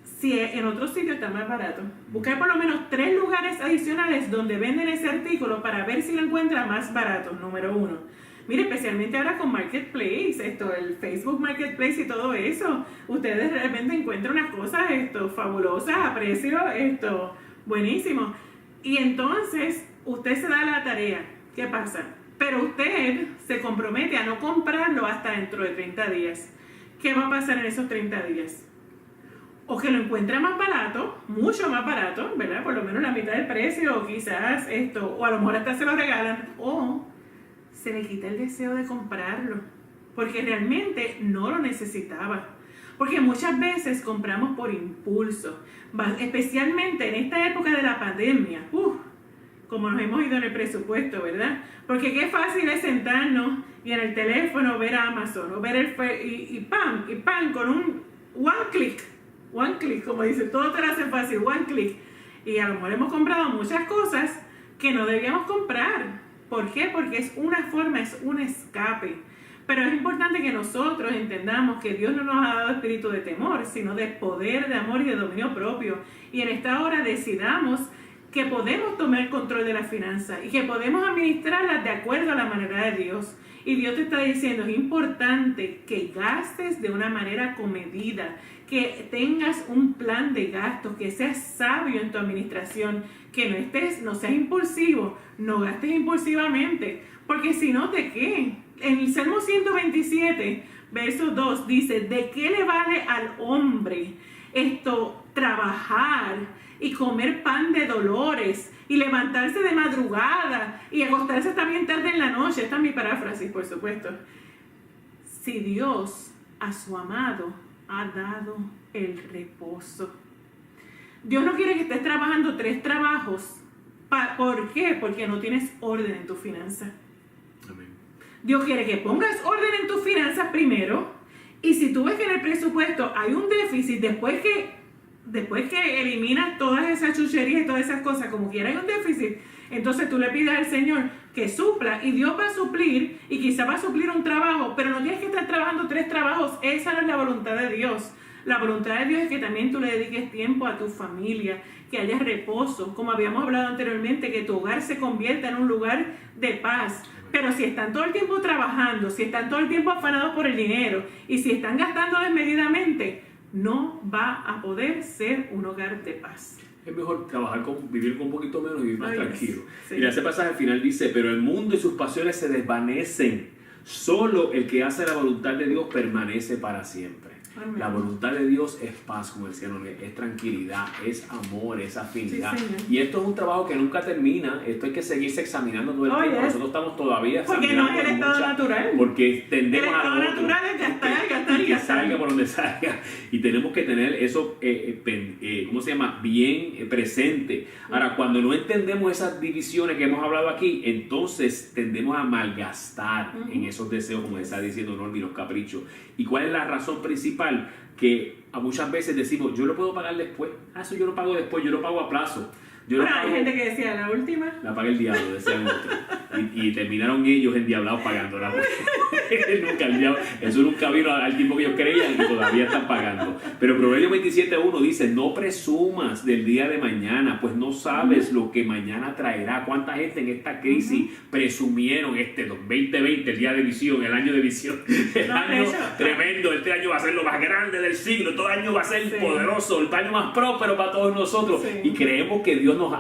si en otro sitio está más barato. Buscar por lo menos 3 lugares adicionales donde venden ese artículo para ver si lo encuentra más barato, número 1. Mire, especialmente ahora con Marketplace, el Facebook Marketplace y todo eso, ustedes de repente encuentran unas cosas fabulosas a precio buenísimo. Y entonces usted se da la tarea. ¿Qué pasa? Pero usted se compromete a no comprarlo hasta dentro de 30 días. ¿Qué va a pasar en esos 30 días? O que lo encuentra más barato, mucho más barato, ¿verdad? Por lo menos la mitad del precio, o quizás o a lo mejor hasta se lo regalan, o se le quita el deseo de comprarlo, porque realmente no lo necesitaba. Porque muchas veces compramos por impulso, especialmente en esta época de la pandemia, como nos hemos ido en el presupuesto, ¿verdad? Porque qué fácil es sentarnos y en el teléfono ver a Amazon, o ver y ¡pam! Con un one click, como dice, todo te lo hace fácil, one click. Y a lo mejor hemos comprado muchas cosas que no debíamos comprar. ¿Por qué? Porque es una forma, es un escape. Pero es importante que nosotros entendamos que Dios no nos ha dado espíritu de temor, sino de poder, de amor y de dominio propio. Y en esta hora decidamos que podemos tomar el control de las finanzas y que podemos administrarlas de acuerdo a la manera de Dios. Y Dios te está diciendo, es importante que gastes de una manera comedida, que tengas un plan de gastos, que seas sabio en tu administración, que no seas impulsivo, no gastes impulsivamente, porque si no, ¿de qué? En el Salmo 127, verso 2, dice, ¿de qué le vale al hombre trabajar y comer pan de dolores y levantarse de madrugada y acostarse también tarde en la noche? Esta es mi paráfrasis, por supuesto. Si Dios a su amado ha dado el reposo. Dios no quiere que estés trabajando 3 trabajos. ¿Por qué? Porque no tienes orden en tus finanzas. Amén. Dios quiere que pongas orden en tus finanzas primero, y si tú ves que en el presupuesto hay un déficit, después que eliminas todas esas chucherías y todas esas cosas, como quiera hay un déficit, entonces tú le pides al Señor que supla, y Dios va a suplir, y quizá va a suplir un trabajo, pero no tienes que estar trabajando 3 trabajos. Esa no es la voluntad de Dios. La voluntad de Dios es que también tú le dediques tiempo a tu familia, que haya reposo, como habíamos hablado anteriormente, que tu hogar se convierta en un lugar de paz. Pero si están todo el tiempo trabajando, si están todo el tiempo afanados por el dinero, y si están gastando desmedidamente, no va a poder ser un hogar de paz. Es mejor vivir con un poquito menos y vivir más tranquilo. Sí. Mira, ese pasaje al final dice, pero el mundo y sus pasiones se desvanecen. Solo el que hace la voluntad de Dios permanece para siempre. Amén. La voluntad de Dios es paz, como decía Norma, es tranquilidad, es amor, es afinidad. Sí, y esto es un trabajo que nunca termina. Esto hay que seguirse examinando todo el tiempo. Nosotros estamos todavía porque no es el estado natural. Porque tendemos a lo natural es gastar y que salga por donde salga. Y tenemos que tener eso, ¿cómo se llama? Bien presente. Ahora, cuando no entendemos esas divisiones que hemos hablado aquí, entonces tendemos a malgastar en esos deseos, como está diciendo Norma, y los caprichos. ¿Y cuál es la razón principal? Que a muchas veces decimos, yo lo puedo pagar después. Eso yo lo pago después, yo lo pago a plazo. Bueno, hay gente que decía, la última la paga el diablo, decían otros. Y terminaron ellos endiablados pagándola. Nunca el diablo, eso nunca vino al tiempo que ellos creían y todavía están pagando. Pero Proverbios 27:1 dice, no presumas del día de mañana, pues no sabes lo que mañana traerá. ¿Cuánta gente en esta crisis presumieron este 2020, el día de visión, el año de visión? El año tremendo, este año va a ser lo más grande del siglo, todo año va a ser poderoso, el año más próspero para todos nosotros. Y creemos que Dios nos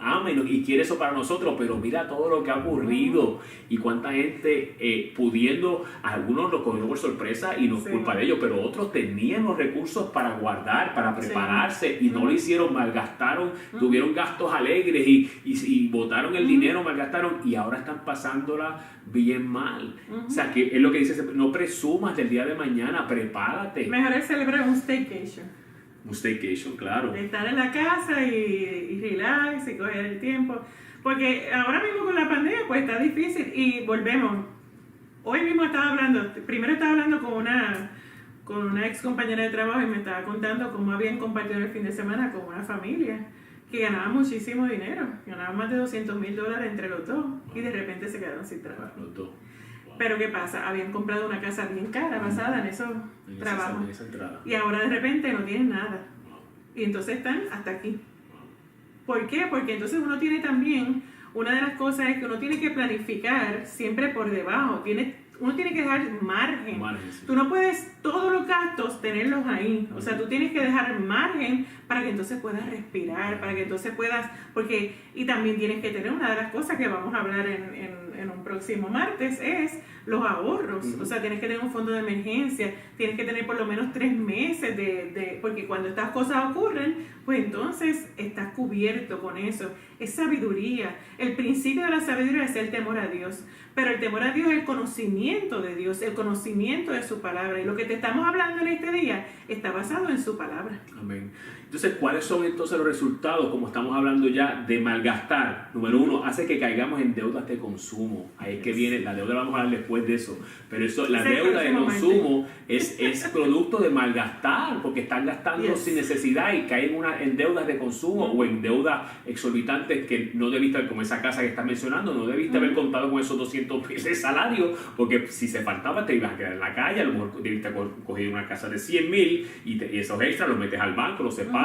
ama y quiere eso para nosotros, pero mira todo lo que ha ocurrido y cuánta gente pudiendo, algunos lo cogieron por sorpresa y no es culpa de ellos, pero otros tenían los recursos para guardar, para prepararse y no lo hicieron, malgastaron, tuvieron gastos alegres y botaron el dinero, malgastaron y ahora están pasándola bien mal. O sea, que es lo que dice, no presumas del día de mañana, prepárate. Mejor es celebrar un staycation. Un staycation, claro. Estar en la casa y relax y coger el tiempo. Porque ahora mismo con la pandemia pues está difícil y volvemos. Hoy mismo primero estaba hablando con una ex compañera de trabajo y me estaba contando cómo habían compartido el fin de semana con una familia que ganaba muchísimo dinero. Ganaban más de $200,000 entre los dos y de repente se quedaron sin trabajo. Los dos. Pero ¿qué pasa? Habían comprado una casa bien cara basada en esos trabajos. En esa entrada. Y ahora de repente no tienen nada. Y entonces están hasta aquí. ¿Por qué? Porque entonces uno tiene también, una de las cosas es que uno tiene que planificar siempre por debajo. Uno tiene que dejar margen. Sí. Tú no puedes todos los gastos tenerlos ahí. O sea, tú tienes que dejar margen para que entonces puedas respirar, para que entonces puedas, y también tienes que tener una de las cosas que vamos a hablar en un próximo martes, es los ahorros. O sea, tienes que tener un fondo de emergencia, tienes que tener por lo menos 3 meses porque cuando estas cosas ocurren, pues entonces estás cubierto con eso. Es sabiduría. El principio de la sabiduría es el temor a Dios. Pero el temor a Dios es el conocimiento de Dios, el conocimiento de su palabra. Y lo que te estamos hablando en este día está basado en su palabra. Amén. Entonces, ¿cuáles son entonces los resultados? Como estamos hablando ya de malgastar. Número 1, hace que caigamos en deudas de consumo. Ahí es que viene, la deuda vamos a hablar después de eso. Pero eso, la deuda de consumo es producto de malgastar, porque están gastando sin necesidad y caen en deudas de consumo o en deudas exorbitantes que no debiste haber, como esa casa que estás mencionando, no debiste haber contado con esos 200 pesos de salario, porque si se faltaba te ibas a quedar en la calle, a lo mejor debiste coger una casa de 100,000 y esos extras los metes al banco, los separas,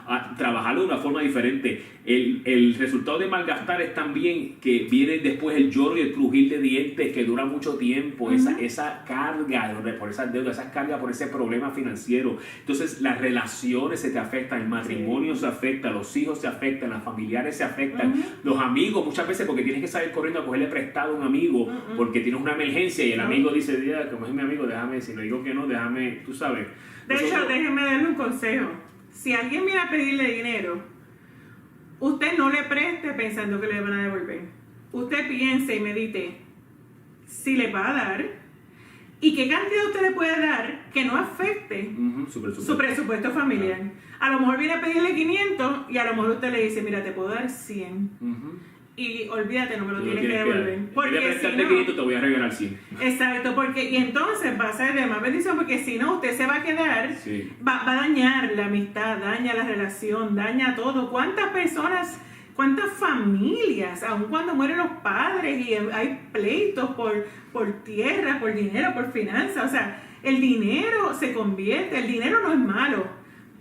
a trabajarlo de una forma diferente. El resultado de malgastar es también que viene después el lloro y el crujir de dientes que dura mucho tiempo, esa carga por esas deudas, esa carga por ese problema financiero. Entonces las relaciones se te afectan, el matrimonio se afecta, los hijos se afectan, las familiares se afectan, los amigos muchas veces, porque tienes que salir corriendo a cogerle prestado a un amigo porque tienes una emergencia y el amigo dice, como es mi amigo, déjame, si le digo que no, déjame, tú sabes. De hecho, déjeme darle un consejo. Si alguien viene a pedirle dinero, usted no le preste pensando que le van a devolver. Usted piense y medite si le va a dar y qué cantidad usted le puede dar que no afecte su presupuesto familiar. A lo mejor viene a pedirle 500 y a lo mejor usted le dice, mira, te puedo dar 100. Y olvídate, no me lo tienes que devolver. Porque si no, 500 te voy a regalar 100. Exacto, y entonces va a ser de más bendición, porque si no, usted se va a quedar, va a dañar la amistad, daña la relación, daña todo. ¿Cuántas personas, cuántas familias, aun cuando mueren los padres y hay pleitos por tierra, por dinero, por finanzas? O sea, el dinero el dinero no es malo,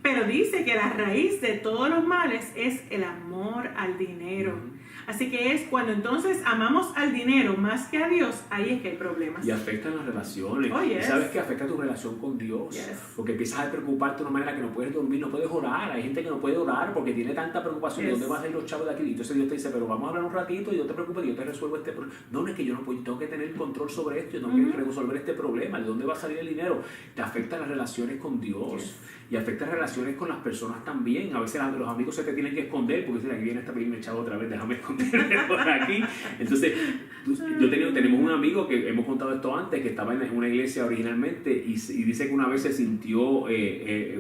pero dice que la raíz de todos los males es el amor al dinero. Así que es cuando entonces amamos al dinero más que a Dios, ahí es que hay problemas. Y afectan las relaciones. Oh, yes. Y sabes que afecta tu relación con Dios. Yes. Porque empiezas a preocuparte de una manera que no puedes dormir, no puedes orar. Hay gente que no puede orar porque tiene tanta preocupación. Yes. ¿De dónde van a ir los chavos de aquí? Y entonces Dios te dice, pero vamos a hablar un ratito y no te preocupes, yo te resuelvo este problema. No, es que yo no puedo, yo tengo que tener control sobre esto, yo tengo que resolver este problema. ¿De dónde va a salir el dinero? Te afecta las relaciones con Dios. Yes. Y afecta las relaciones con las personas también. A veces los amigos se te tienen que esconder porque dicen, aquí viene esta pequeña chavo otra vez, déjame esconderme por aquí. Entonces, tenemos un amigo que hemos contado esto antes, que estaba en una iglesia originalmente y dice que una vez se sintió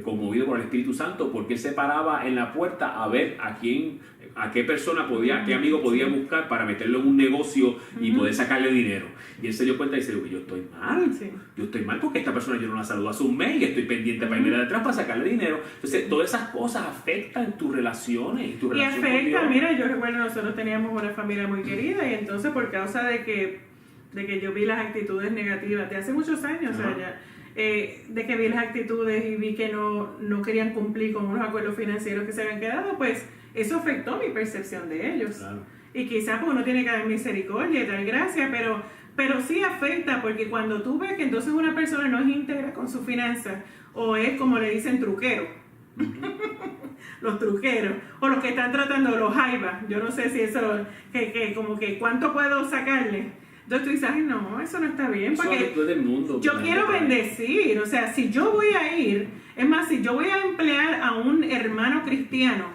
conmovido por el Espíritu Santo porque él se paraba en la puerta a ver a qué persona podía, qué amigo podía buscar para meterlo en un negocio y poder sacarle dinero. Y él se dio cuenta y dice, yo estoy mal, yo estoy mal porque esta persona yo no la saludo hace un mes y estoy pendiente para irme de atrás para sacarle dinero. Entonces, todas esas cosas afectan tus relaciones y tu relación con Dios. Mira, yo recuerdo, nosotros teníamos una familia muy querida y entonces por causa de que yo vi las actitudes negativas de hace muchos años, o sea, ya, de que vi las actitudes y vi que no querían cumplir con unos acuerdos financieros que se habían quedado, pues eso afectó mi percepción de ellos. Claro. Y quizás pues, uno tiene que dar misericordia y dar gracia, pero sí afecta porque cuando tú ves que entonces una persona no es íntegra con sus finanzas o es como le dicen truquero, los truqueros o los que están tratando los jaivas, yo no sé si eso, que como que cuánto puedo sacarle. Entonces tú dices, ay no, eso no está bien, porque del mundo, yo quiero bendecir, o sea, si yo voy a ir, es más, si yo voy a emplear a un hermano cristiano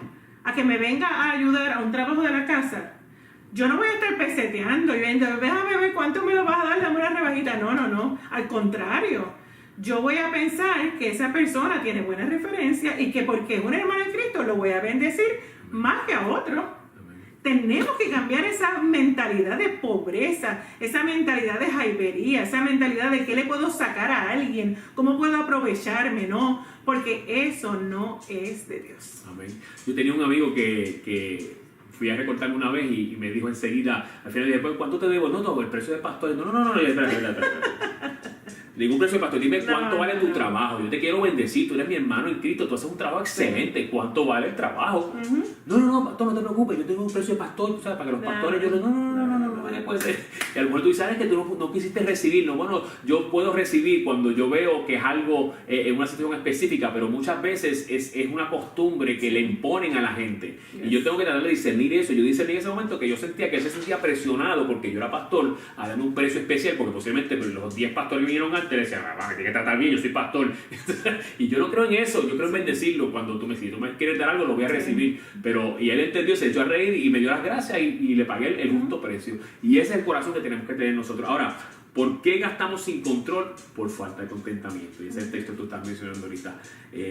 a que me venga a ayudar a un trabajo de la casa, yo no voy a estar peseteando y viendo, déjame ver cuánto me lo vas a dar, dame una rebajita. No, al contrario, yo voy a pensar que esa persona tiene buena referencia y que porque es un hermano en Cristo lo voy a bendecir más que a otro. Tenemos que cambiar esa mentalidad de pobreza, esa mentalidad de jaibería, esa mentalidad de qué le puedo sacar a alguien, cómo puedo aprovecharme, no, porque eso no es de Dios. Amén. Yo tenía un amigo que fui a recortarme una vez y me dijo enseguida, al final le dije, pues, ¿cuánto te debo? No, el precio de pastor. No, espera. Le digo un precio de pastor, dime cuánto vale tu trabajo. Yo te quiero bendecir, tú eres mi hermano en Cristo, tú haces un trabajo excelente. ¿Cuánto vale el trabajo? No, pastor, no te preocupes, yo tengo un precio de pastor, ¿sabes? Para que los pastores yo no, puede ser. Y a lo mejor tú dices, ¿sabes que tú no quisiste recibirlo? Bueno, yo puedo recibir cuando yo veo que es algo en una situación específica, pero muchas veces es una costumbre que le imponen a la gente. Y yo tengo que tratar de discernir eso. Yo discerní en ese momento que yo sentía que él se sentía presionado porque yo era pastor a darme un precio especial, porque posiblemente los 10 pastores vinieron antes, le decían, me tiene que tratar bien, yo soy pastor. Y yo no creo en eso, yo creo en bendecirlo. Cuando tú me quieres dar algo, lo voy a recibir. Y él entendió, se echó a reír y me dio las gracias y le pagué el justo precio. Y ese es el corazón que tenemos que tener nosotros. Ahora, ¿por qué gastamos sin control? Por falta de contentamiento. Y ese es el texto que tú estás mencionando ahorita. 1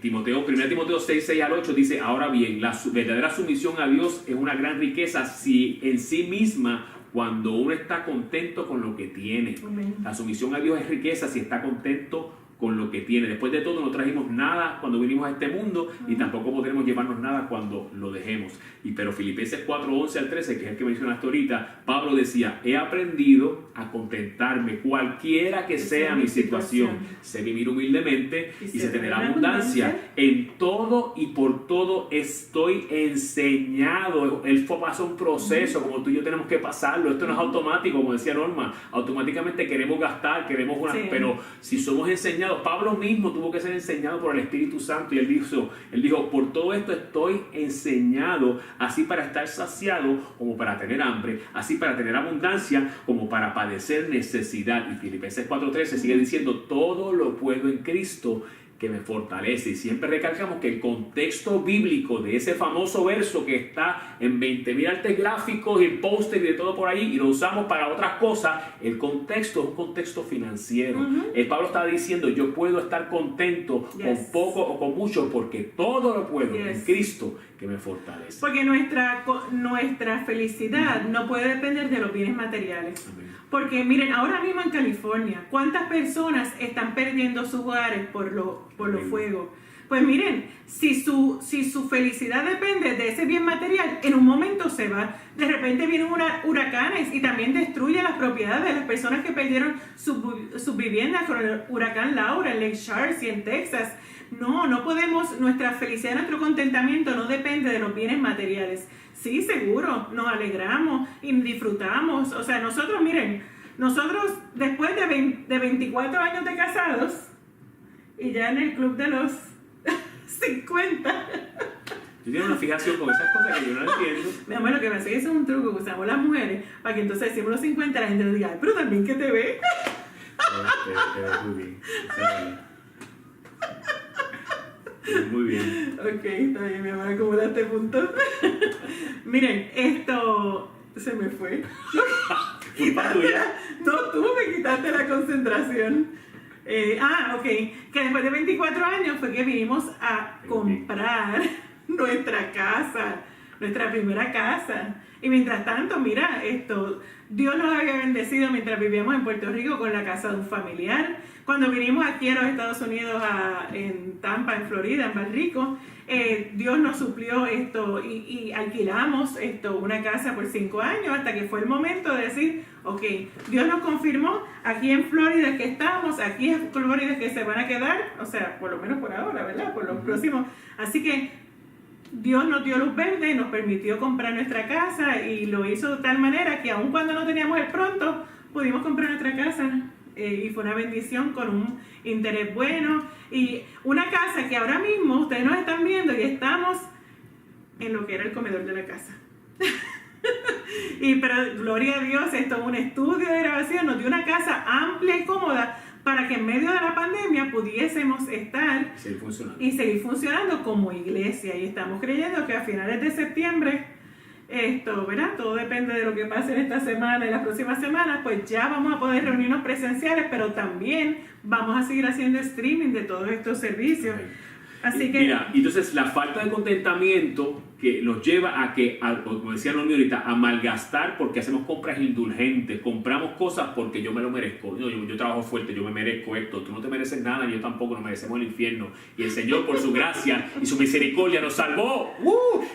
Timoteo 6 al 8 dice, ahora bien, la verdadera sumisión a Dios es una gran riqueza si en sí misma cuando uno está contento con lo que tiene. Amén. La sumisión a Dios es riqueza si está contento con lo que tiene. Después de todo, no trajimos nada cuando vinimos a este mundo y tampoco podremos llevarnos nada cuando lo dejemos. Pero Filipenses 4, 11 al 13, que es el que mencionaste ahorita, Pablo decía, he aprendido a contentarme cualquiera que sea mi situación. Sé vivir humildemente y sé tener abundancia. En todo y por todo estoy enseñado. Él pasó un proceso, como tú y yo tenemos que pasarlo. Esto no es automático, como decía Norma. Automáticamente queremos gastar, queremos pero si somos enseñados, Pablo mismo tuvo que ser enseñado por el Espíritu Santo y él dijo, por todo esto estoy enseñado, así para estar saciado como para tener hambre, así para tener abundancia como para padecer necesidad. Y Filipenses 4:13 sigue diciendo, todo lo puedo en Cristo que me fortalece. Y siempre recalcamos que el contexto bíblico de ese famoso verso que está en 20,000 artes gráficos y póster y de todo por ahí y lo usamos para otras cosas, el contexto es un contexto financiero. El Pablo estaba diciendo, yo puedo estar contento con poco o con mucho porque todo lo puedo en Cristo que me fortalece. Porque nuestra felicidad no puede depender de los bienes materiales. Amén. Porque miren, ahora mismo en California, ¿cuántas personas están perdiendo sus hogares por los fuegos? Pues miren, si su felicidad depende de ese bien material, en un momento se va. De repente vienen huracanes y también destruyen las propiedades de las personas que perdieron sus viviendas con el huracán Laura en Lake Charles y en Texas. No podemos, nuestra felicidad, nuestro contentamiento no depende de los bienes materiales. Sí, seguro, nos alegramos y disfrutamos. O sea, nosotros, miren, nosotros después de 24 años de casados y ya en el club de los 50. Yo tengo una fijación con esas cosas que yo no entiendo. Mi amor, lo que me hace es un truco que usamos las mujeres para que entonces decimos los 50 la gente nos diga, "Ay, pero también que te ve". Te ves muy bien. Muy bien. Ok, está bien, mi amor, acomodaste punto. Miren, esto se me fue. ¿Culpa tuya? No, tú me quitaste la concentración. Ok, que después de 24 años fue que vinimos a comprar nuestra casa, nuestra primera casa. Y mientras tanto, mira, Dios nos había bendecido mientras vivíamos en Puerto Rico con la casa de un familiar. Cuando vinimos aquí a los Estados Unidos, en Tampa, en Florida, en Bar Rico, Dios nos suplió y alquilamos una casa por 5 años hasta que fue el momento de decir, ok, Dios nos confirmó, aquí en Florida que estamos, aquí en Florida que se van a quedar, o sea, por lo menos por ahora, ¿verdad? Por los próximos. Así que Dios nos dio luz verde y nos permitió comprar nuestra casa y lo hizo de tal manera que aun cuando no teníamos el pronto, pudimos comprar nuestra casa. Y fue una bendición con un interés bueno y una casa que ahora mismo ustedes nos están viendo y estamos en lo que era el comedor de la casa. Pero gloria a Dios, esto es un estudio de grabación, nos dio una casa amplia y cómoda para que en medio de la pandemia pudiésemos estar y seguir funcionando como iglesia. Y estamos creyendo que a finales de septiembre, ¿verdad? Todo depende de lo que pase en esta semana y las próximas semanas, pues ya vamos a poder reunirnos presenciales, pero también vamos a seguir haciendo streaming de todos estos servicios. Así que... Mira, entonces la falta de contentamiento que nos lleva a que, como decía Normi ahorita, a malgastar porque hacemos compras indulgentes, compramos cosas porque yo me lo merezco. No, yo trabajo fuerte, yo me merezco esto, tú no te mereces nada, ni yo tampoco, nos merecemos el infierno. Y el Señor, por su gracia y su misericordia, nos salvó.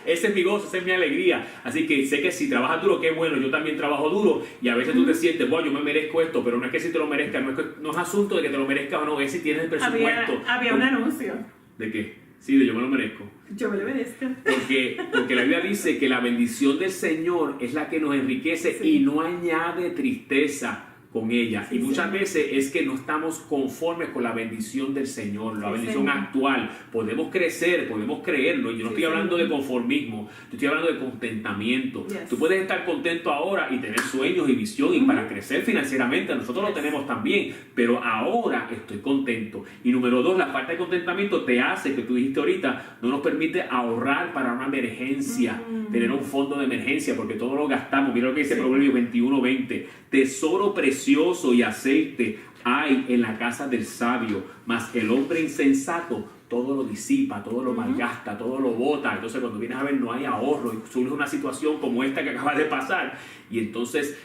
Ese es mi gozo, esa es mi alegría. Así que sé que si trabajas duro, qué bueno, yo también trabajo duro. Y a veces tú te sientes, yo me merezco esto, pero no es que si te lo merezcas, no es asunto de que te lo merezcas o no, es si tienes el presupuesto. Había un anuncio. ¿De qué? Sí, de yo me lo merezco. Yo me lo merezco. Porque la Biblia dice que la bendición del Señor es la que nos enriquece y no añade tristeza con ella. Y muchas veces es que no estamos conformes con la bendición del Señor, la bendición actual. Podemos crecer, podemos creerlo. Yo no estoy hablando de conformismo, yo estoy hablando de contentamiento. Tú puedes estar contento ahora y tener sueños y visión y para crecer financieramente. Nosotros lo tenemos también, pero ahora estoy contento. Y número 2, la falta de contentamiento te hace, que tú dijiste ahorita, no nos permite ahorrar para una emergencia, tener un fondo de emergencia, porque todo lo gastamos. Mira lo que dice Proverbios 21:20. Tesoro precioso y aceite hay en la casa del sabio, mas el hombre insensato todo lo disipa, todo lo malgasta, todo lo bota. Entonces cuando vienes a ver no hay ahorro y surge una situación como esta que acaba de pasar y entonces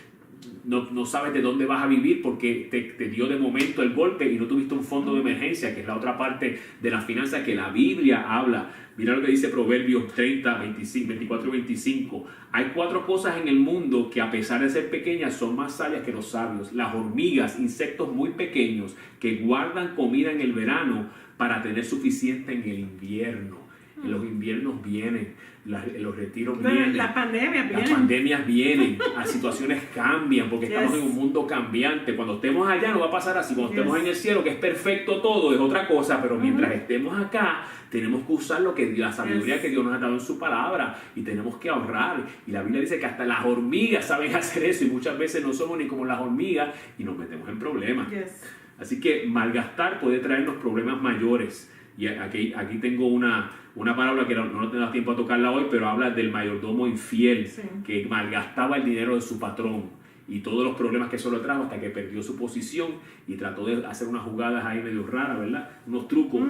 no sabes de dónde vas a vivir porque te dio de momento el golpe y no tuviste un fondo de emergencia, que es la otra parte de las finanzas que la Biblia habla. Mira lo que dice Proverbios 30, 24 y 25. Hay 4 cosas en el mundo que a pesar de ser pequeñas son más sabias que los sabios. Las hormigas, insectos muy pequeños que guardan comida en el verano para tener suficiente en el invierno. En los inviernos vienen, los retiros vienen, las pandemias vienen, las situaciones cambian porque estamos en un mundo cambiante. Cuando estemos allá no va a pasar así, cuando estemos en el cielo, que es perfecto todo, es otra cosa, pero mientras estemos acá tenemos que usar la sabiduría que Dios nos ha dado en su palabra y tenemos que ahorrar. Y la Biblia dice que hasta las hormigas saben hacer eso y muchas veces no somos ni como las hormigas y nos metemos en problemas. Así que malgastar puede traernos problemas mayores. Y aquí tengo una palabra que no tengo tiempo a tocarla hoy, pero habla del mayordomo infiel que malgastaba el dinero de su patrón y todos los problemas que eso le trajo hasta que perdió su posición y trató de hacer unas jugadas ahí medio raras, ¿verdad? Unos trucos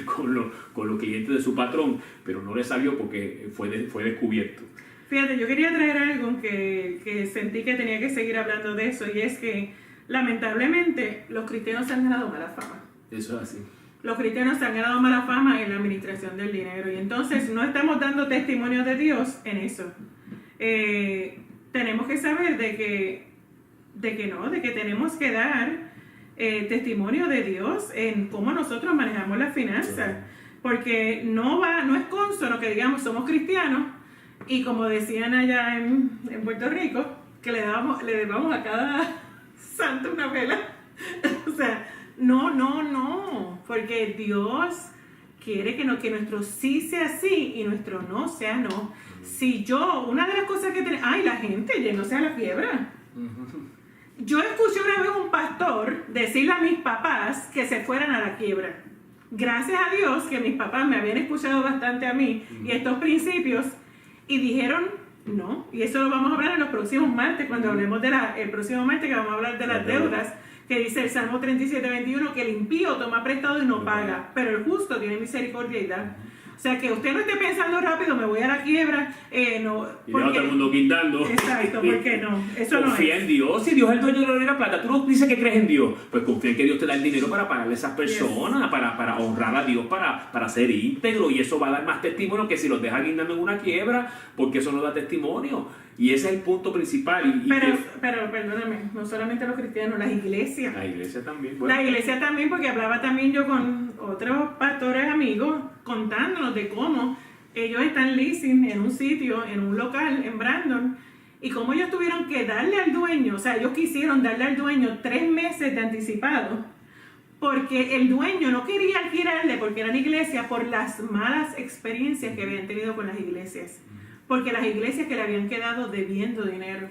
con los clientes de su patrón, pero no le salió porque fue descubierto. Fíjate, yo quería traer algo que sentí que tenía que seguir hablando de eso y es que lamentablemente los cristianos se han ganado mala fama. Eso es así. Los cristianos se han ganado mala fama en la administración del dinero y entonces no estamos dando testimonio de Dios en eso. Tenemos que saber de que tenemos que dar testimonio de Dios en cómo nosotros manejamos las finanzas, porque no es consono que digamos somos cristianos Y como decían allá en Puerto Rico, que le debamos a cada santo una vela. O sea, no, porque Dios quiere que nuestro sí sea sí y nuestro no sea no. Si una de las cosas que tenemos, la gente yéndose a la quiebra. Yo escuché una vez un pastor decirle a mis papás que se fueran a la quiebra. Gracias a Dios que mis papás me habían escuchado bastante a mí y estos principios y dijeron no. Y eso lo vamos a hablar en los próximos martes, cuando hablemos el próximo martes que vamos a hablar de las deudas, que dice el Salmo 37:21 que el impío toma prestado y no paga, pero el justo tiene misericordia y da. O sea, que usted no esté pensando rápido, me voy a la quiebra, no. Y deja a todo el mundo quitando. Exacto, porque no, eso no es. Confía en Dios, si Dios es el dueño de la oro y la plata. Tú no dices que crees en Dios, pues confía en que Dios te da el dinero para pagarle a esas personas, para honrar a Dios, para ser íntegro, y eso va a dar más testimonio que si los dejas guindando en una quiebra, porque eso no da testimonio. Y ese es el punto principal. Pero perdóname, no solamente los cristianos, las iglesias. La iglesia también. Bueno. La iglesia también, porque hablaba también yo con otros pastores amigos contándonos de cómo ellos están leasing en un sitio, en un local en Brandon, y cómo ellos tuvieron que darle al dueño, o sea, ellos quisieron darle al dueño 3 meses de anticipado, porque el dueño no quería alquilarle, porque eran iglesias, por las malas experiencias que habían tenido con las iglesias. Porque las iglesias que le habían quedado debiendo dinero.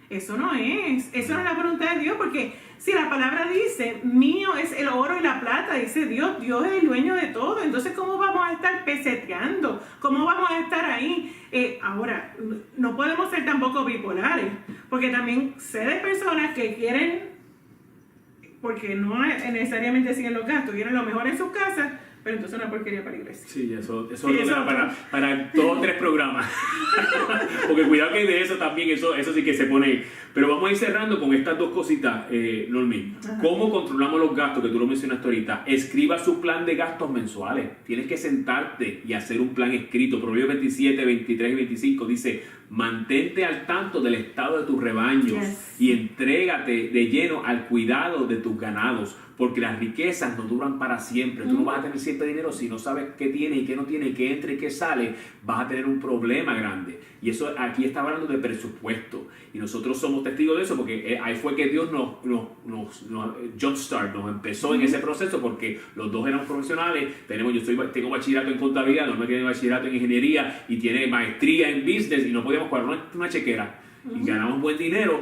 Eso no es la voluntad de Dios, porque si la palabra dice, mío es el oro y la plata, dice Dios es el dueño de todo, entonces ¿cómo vamos a estar peseteando? ¿Cómo vamos a estar ahí? Ahora, no podemos ser tampoco bipolares, porque también sé de personas que quieren, porque no necesariamente siguen los gastos, quieren lo mejor en sus casas, pero entonces una porquería para la iglesia. Sí, eso para todos 3 programas. Porque cuidado que hay de eso también, eso sí que se pone. Pero vamos a ir cerrando con estas 2 cositas, Normín. ¿Cómo controlamos los gastos? Que tú lo mencionaste ahorita. Escriba su plan de gastos mensuales. Tienes que sentarte y hacer un plan escrito. Proverbios 27, 23 y 25 dice: mantente al tanto del estado de tus rebaños y entrégate de lleno al cuidado de tus ganados, porque las riquezas no duran para siempre. Tú no vas a tener siempre dinero si no sabes qué tiene y qué no tiene, qué entra y qué sale. Vas a tener un problema grande. Y eso aquí está hablando de presupuesto. Y nosotros somos testigos de eso, porque ahí fue que Dios nos jumpstart, nos empezó en ese proceso, porque los dos éramos profesionales. Tengo bachillerato en contabilidad, Norma tiene bachillerato en ingeniería y tiene maestría en business, y no podíamos pagar una chequera. Y ganamos buen dinero,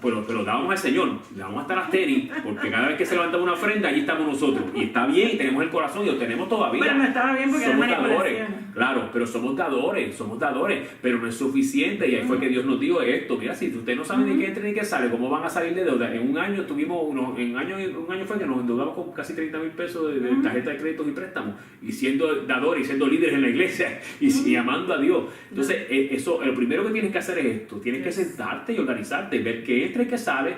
pero dábamos al Señor, le damos hasta las tenis, porque cada vez que se levantaba una ofrenda, allí estamos nosotros. Y está bien, y tenemos el corazón, y lo tenemos todavía. Bueno, no estaba bien porque somos era dadores, claro, pero somos dadores, pero no es suficiente. Y ahí fue que Dios nos dijo esto: mira, si ustedes no saben ni qué entra ni qué sale, ¿cómo van a salir de deuda? En un año un año fue que nos endeudamos con casi 30,000 pesos de tarjeta de créditos y préstamos, y siendo dadores, y siendo líderes en la iglesia, y amando a Dios. Entonces, lo primero que tienes que hacer es esto. Tienes que sentarte y organizarte, ver qué entra y qué sale.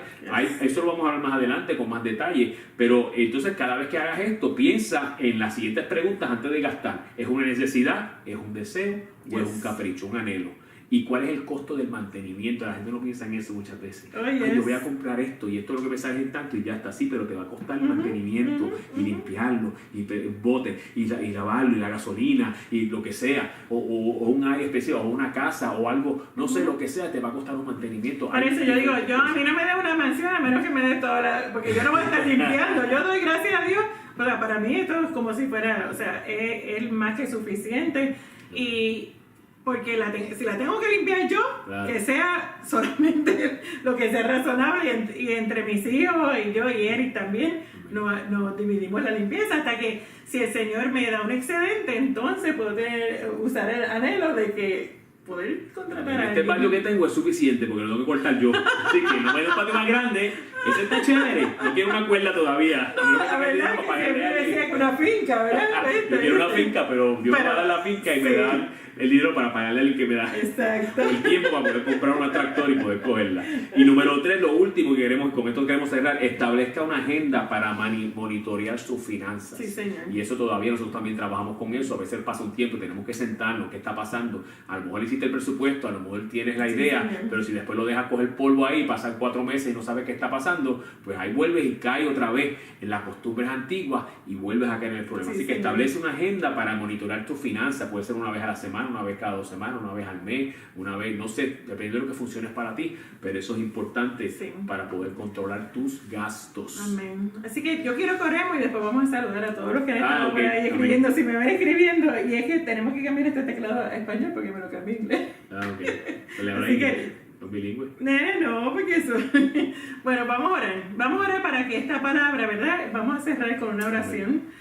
Eso lo vamos a hablar más adelante con más detalle, pero entonces cada vez que hagas esto, piensa en las siguientes preguntas antes de gastar. ¿Es una necesidad? ¿Es un deseo? ¿O es un capricho, un anhelo? ¿Y cuál es el costo del mantenimiento? La gente no piensa en eso muchas veces. Yo voy a comprar esto y esto es lo que me sale en tanto y ya está así, pero te va a costar el mantenimiento y limpiarlo y bote y lavarlo y la gasolina y lo que sea, o un área especial o una casa o algo, no sé, lo que sea, te va a costar un mantenimiento. Por eso yo digo, a mí no me da una mansión a menos que me dé toda porque yo no voy a estar limpiando. Yo doy gracias a Dios, pero para mí esto es como si fuera, o sea, es más que suficiente. Y porque si la tengo que limpiar yo, claro, que sea solamente lo que sea razonable, y entre mis hijos y yo y Eric también nos dividimos la limpieza, hasta que si el Señor me da un excedente, entonces puedo usar el anhelo de que poder contratar a alguien. Este patio que tengo es suficiente porque lo tengo que cortar yo, así que no me da un patio más grande. Ese está chévere, no quiero una cuerda todavía. No, la verdad que siempre decía que una finca, ¿verdad? Yo quiero una finca, pero Dios me va a dar la finca y me da el dinero para pagarle al que me da el tiempo para poder comprar un tractor y poder cogerla. Y número 3, lo último que queremos, con esto queremos cerrar: establezca una agenda para monitorear sus finanzas. Sí, señor. Y eso todavía nosotros también trabajamos con eso. A veces pasa un tiempo y tenemos que sentarnos, ¿qué está pasando? A lo mejor hiciste el presupuesto, a lo mejor tienes la idea, pero si después lo dejas coger polvo ahí, pasan 4 meses y no sabes qué está pasando, pasando, pues ahí vuelves y caes otra vez en las costumbres antiguas y vuelves a caer en el problema. Así que establece una agenda para monitorear tus finanzas. Puede ser una vez a la semana, una vez cada 2 semanas, una vez al mes, una vez, no sé, depende de lo que funcione para ti, pero eso es importante para poder controlar tus gastos. Amén. Así que yo quiero que oremos y después vamos a saludar a todos los que han estado por ahí escribiendo. Amén. Si me van escribiendo, y es que tenemos que cambiar este teclado a español porque me lo cambié en inglés. Así que, ¿los bilingües? No, porque eso. Bueno, vamos a orar para que esta palabra, ¿verdad? Vamos a cerrar con una oración.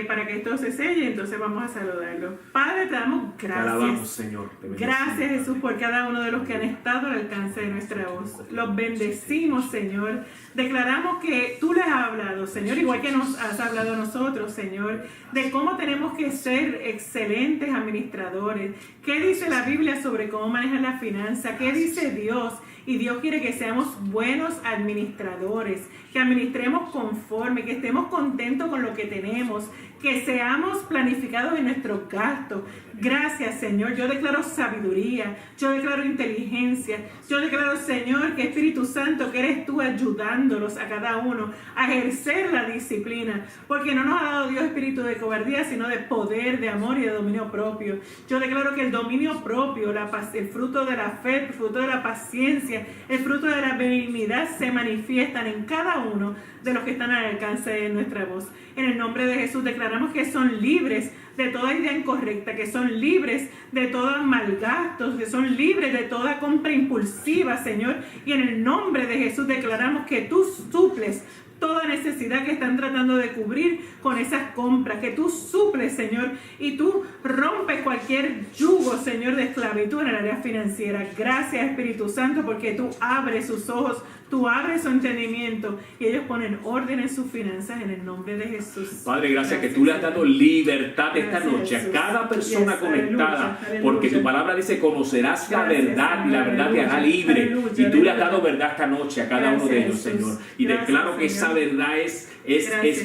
Para que esto se selle, entonces vamos a saludarlo. Padre, te damos gracias. Te alabamos, Señor. Gracias, Jesús, por cada uno de los que han estado al alcance de nuestra voz. Los bendecimos, Señor. Declaramos que tú les has hablado, Señor, igual que nos has hablado a nosotros, Señor, de cómo tenemos que ser excelentes administradores. ¿Qué dice la Biblia sobre cómo manejar la finanza? ¿Qué dice Dios? Y Dios quiere que seamos buenos administradores, que administremos conforme, que estemos contentos con lo que tenemos, que seamos planificados en nuestros gastos. Gracias, Señor. Yo declaro sabiduría, yo declaro inteligencia, yo declaro, Señor, que Espíritu Santo, que eres tú ayudándolos a cada uno a ejercer la disciplina, porque no nos ha dado Dios espíritu de cobardía, sino de poder, de amor y de dominio propio. Yo declaro que el dominio propio, el fruto de la fe, el fruto de la paciencia, el fruto de la benignidad se manifiestan en cada uno de los que están al alcance de nuestra voz. En el nombre de Jesús declaramos que son libres de toda idea incorrecta, que son libres de todo malgastos, que son libres de toda compra impulsiva, Señor. Y en el nombre de Jesús declaramos que tú suples toda necesidad que están tratando de cubrir con esas compras, que tú suples, Señor, y tú rompes cualquier yugo, Señor, de esclavitud en el área financiera. Gracias, Espíritu Santo, porque tú abres sus ojos, tú abres su entendimiento y ellos ponen orden en sus finanzas en el nombre de Jesús. Padre, gracias que tú le has dado libertad esta noche a cada persona conectada, porque tu palabra dice, conocerás la verdad y la verdad te hará libre. Y tú le has dado verdad esta noche a cada uno de ellos, Señor. Y declaro que esa verdad es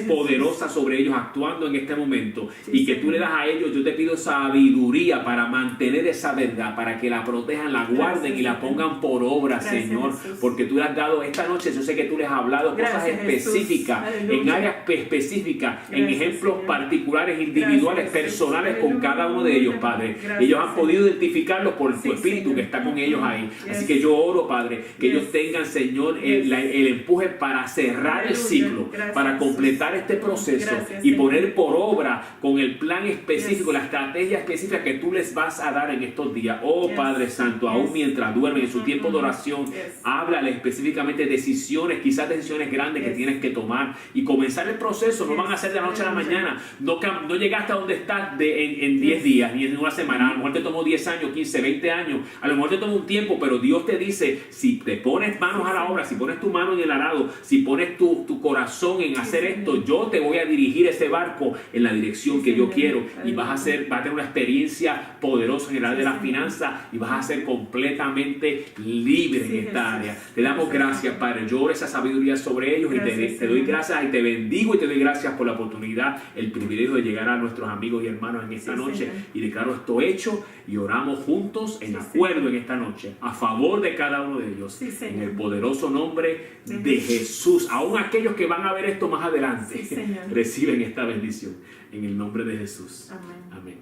poderosa sobre ellos actuando en este momento, y que tú le das a ellos, yo te pido sabiduría para mantener esa verdad, para que la protejan, la guarden y la pongan por obra, Señor, porque tú le has dado esta noche, yo sé que tú les has hablado cosas específicas, en áreas específicas, en ejemplos particulares, individuales, personales con cada uno de ellos, Padre. Ellos han podido identificarlos por tu Espíritu que está con ellos ahí. Así que yo oro, Padre, que ellos tengan, Señor, el empuje para cerrar el ciclo, para completar este proceso y poner por obra con el plan específico, la estrategia específica que tú les vas a dar en estos días. Oh Padre Santo, aún mientras duermen en su tiempo de oración, háblale específicamente decisiones, quizás decisiones grandes que tienes que tomar y comenzar el proceso. No van a ser de la noche a la mañana. No llegaste a donde estás en 10 días ni en una semana. A lo mejor te tomó 10 años, 15, 20 años. A lo mejor te tomó un tiempo, pero Dios te dice, si te pones manos a la obra, si pones tu mano en el arado, si pones tu corazón en hacer esto, yo te voy a dirigir ese barco en la dirección que yo quiero, y vas a tener una experiencia poderosa en el área de las finanzas y vas a ser completamente libre en esta área. Te damos gracias, Padre. Yo oro esa sabiduría sobre ellos y te doy gracias y te bendigo y te doy gracias por la oportunidad, el privilegio de llegar a nuestros amigos y hermanos en esta noche, y declaro esto hecho y oramos juntos en acuerdo en esta noche a favor de cada uno de ellos, en el poderoso nombre de Jesús. Aún aquellos que van a ver esto más adelante, reciben esta bendición en el nombre de Jesús. Amén.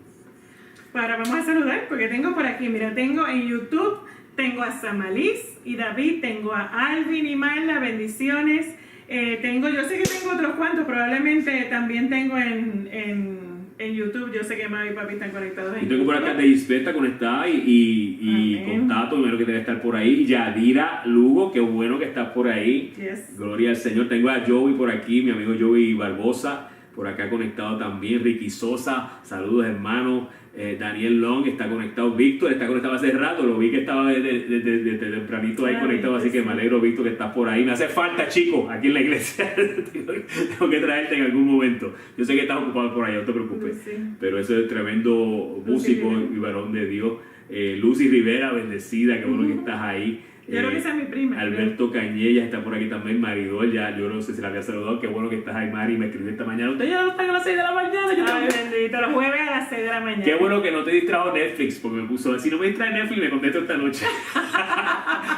Ahora vamos a saludar porque tengo por aquí, mira, tengo en YouTube, tengo a Samalis y David, tengo a Alvin y Marla, bendiciones. Yo sé que tengo otros cuantos, probablemente también tengo en YouTube, yo sé que Mami y Papi están conectados en YouTube. Tengo por acá de Isbeth está conectada y con Tato, primero que debe estar por ahí. Yadira Lugo, qué bueno que estás por ahí. Gloria al Señor. Tengo a Joey por aquí, mi amigo Joey Barbosa, por acá conectado también. Ricky Sosa, saludos hermano. Daniel Long está conectado. Víctor está conectado hace rato, lo vi que estaba desde tempranito ahí conectado, así que me alegro, Víctor, que estás por ahí. Me hace falta, chico, aquí en la iglesia. Tengo que traerte en algún momento. Yo sé que estás ocupado por ahí, no te preocupes, pero ese es tremendo músico y varón de Dios. Lucy Rivera, bendecida, qué bueno que estás ahí. Yo creo que esa es mi prima. Alberto Cañellas está por aquí también, Maridol, ya yo no sé si la había saludado, qué bueno que estás ahí, Mari, me escribió esta mañana, usted ya no está a las 6 de la mañana, yo Ay, bendito, los jueves a las 6 de la mañana. Qué bueno que no te distrajo Netflix, porque me puso, si no me distrae Netflix, me contesto esta noche.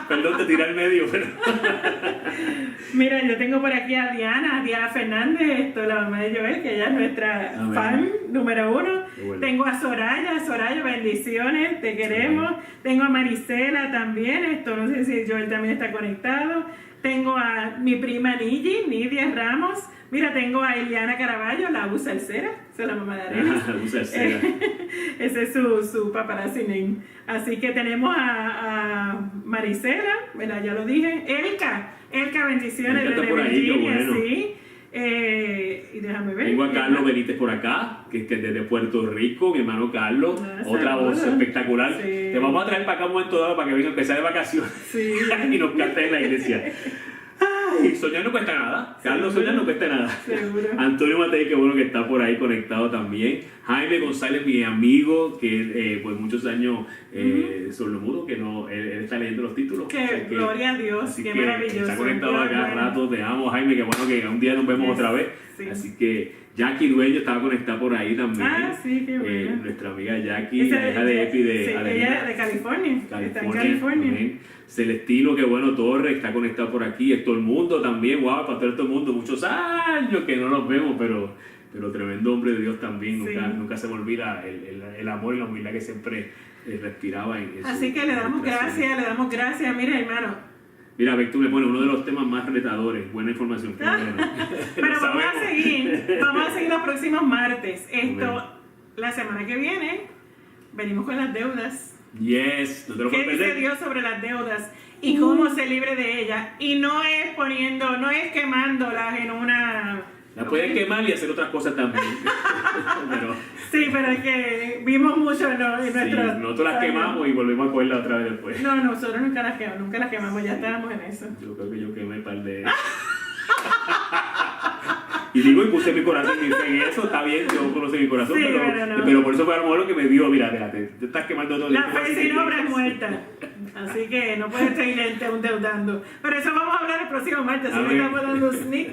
Perdón, te tiré al medio, pero... Mira, yo tengo por aquí a Diana Fernández, la mamá de Joel, que ella es nuestra fan número 1. Bueno. Tengo a Soraya, bendiciones, te queremos. Sí. Tengo a Marisela también, no sé si Joel también está conectado. Tengo a mi prima Nidia Ramos. Mira, tengo a Eliana Caraballo, la U Salsera, esa es la mamá de Arenas. La U Salsera. Ese es su paparazzi name. Así que tenemos a Marisela, ¿verdad? Ya lo dije. Elka, bendiciones desde Virginia, bueno. Sí. Y déjame ver. Tengo a Carlos Benítez por acá, que es desde Puerto Rico, mi hermano Carlos, otra voz espectacular. Sí. Te vamos a traer para acá un momento dado para que venga a empezar de vacaciones sí. y nos cante en la iglesia. Ay, soñar no cuesta nada. Carlos, soñar no cuesta nada. Seguro. Antonio Matei, que bueno que está por ahí conectado también. Jaime González, mi amigo, que pues muchos años sordomudo, que no, él está leyendo los títulos. Que gloria a Dios, qué maravilloso. Está conectado acá rato, te amo, Jaime, que bueno que un día nos vemos otra vez. Sí. Así que Jackie Dueño estaba conectada por ahí también. Sí, qué bueno. Nuestra amiga Jackie, la hija de Epi de ella de California. Está en California. También. Celestino, que bueno, Torres, está conectado por aquí. Héctor Mundo también, wow, Pastor Héctor Mundo, muchos años que no nos vemos, pero tremendo hombre de Dios también. Sí. Nunca se me olvida el amor y la humildad que siempre respiraba en eso. Así que le damos gracias. Mira, hermano. Mira, Víctor me pone uno de los temas más retadores. Buena información. Pero vamos a seguir los próximos martes. La semana que viene, venimos con las deudas. Yes, no te lo ¿Qué puedes dice perder? Dios sobre las deudas y cómo se libre de ellas? Y no es quemándolas en una... La pueden quemar y hacer otras cosas también. Sí, pero es que vimos mucho en nuestros... Nosotros las quemamos y volvemos a cogerla otra vez después. No, nosotros nunca las quemamos, ya estábamos en eso. Yo creo que yo quemé un par de... Y digo, y puse mi corazón en eso, está bien, yo conocí mi corazón, sí, pero por eso fue a lo mejor lo que me dio, mira, espérate, te estás quemando todo el tiempo. La fe sin obra es muerta, así que no puedes seguir endeudando. Pero eso vamos a hablar el próximo martes, así que estamos dando un sneak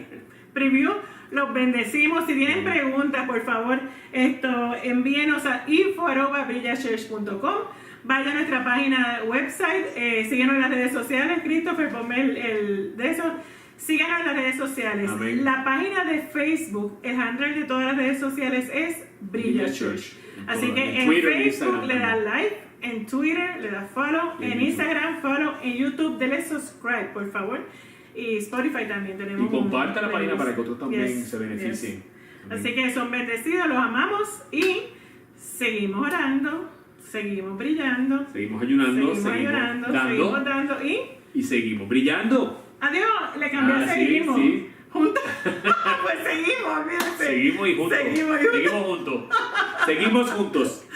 preview. Los bendecimos. Si tienen preguntas, por favor, envíenos a info@brillachurch.com. Vaya a nuestra página website, síguenos en las redes sociales. Christopher, ponme el de eso. Síganos en las redes sociales. Amén. La página de Facebook, el handle de todas las redes sociales es Brilla Church. Así que en Twitter, Facebook le da like, en Twitter le da follow, en Instagram follow, en YouTube dele subscribe, por favor. Y Spotify también tenemos. Y comparta la página para que otros también se beneficien. Yes. Así que son bendecidos, los amamos y seguimos orando, seguimos brillando, seguimos ayunando, seguimos dando y seguimos brillando. Adiós, le cambié el seguimos. Sí. Juntos. Pues seguimos, fíjense. Seguimos y juntos. Seguimos juntos.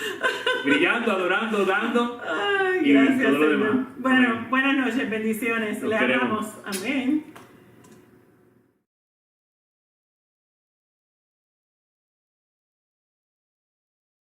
Brillando, adorando, dando. Ay, y gracias, todo lo demás. Bueno, buenas noches, bendiciones. Le amamos. Amén.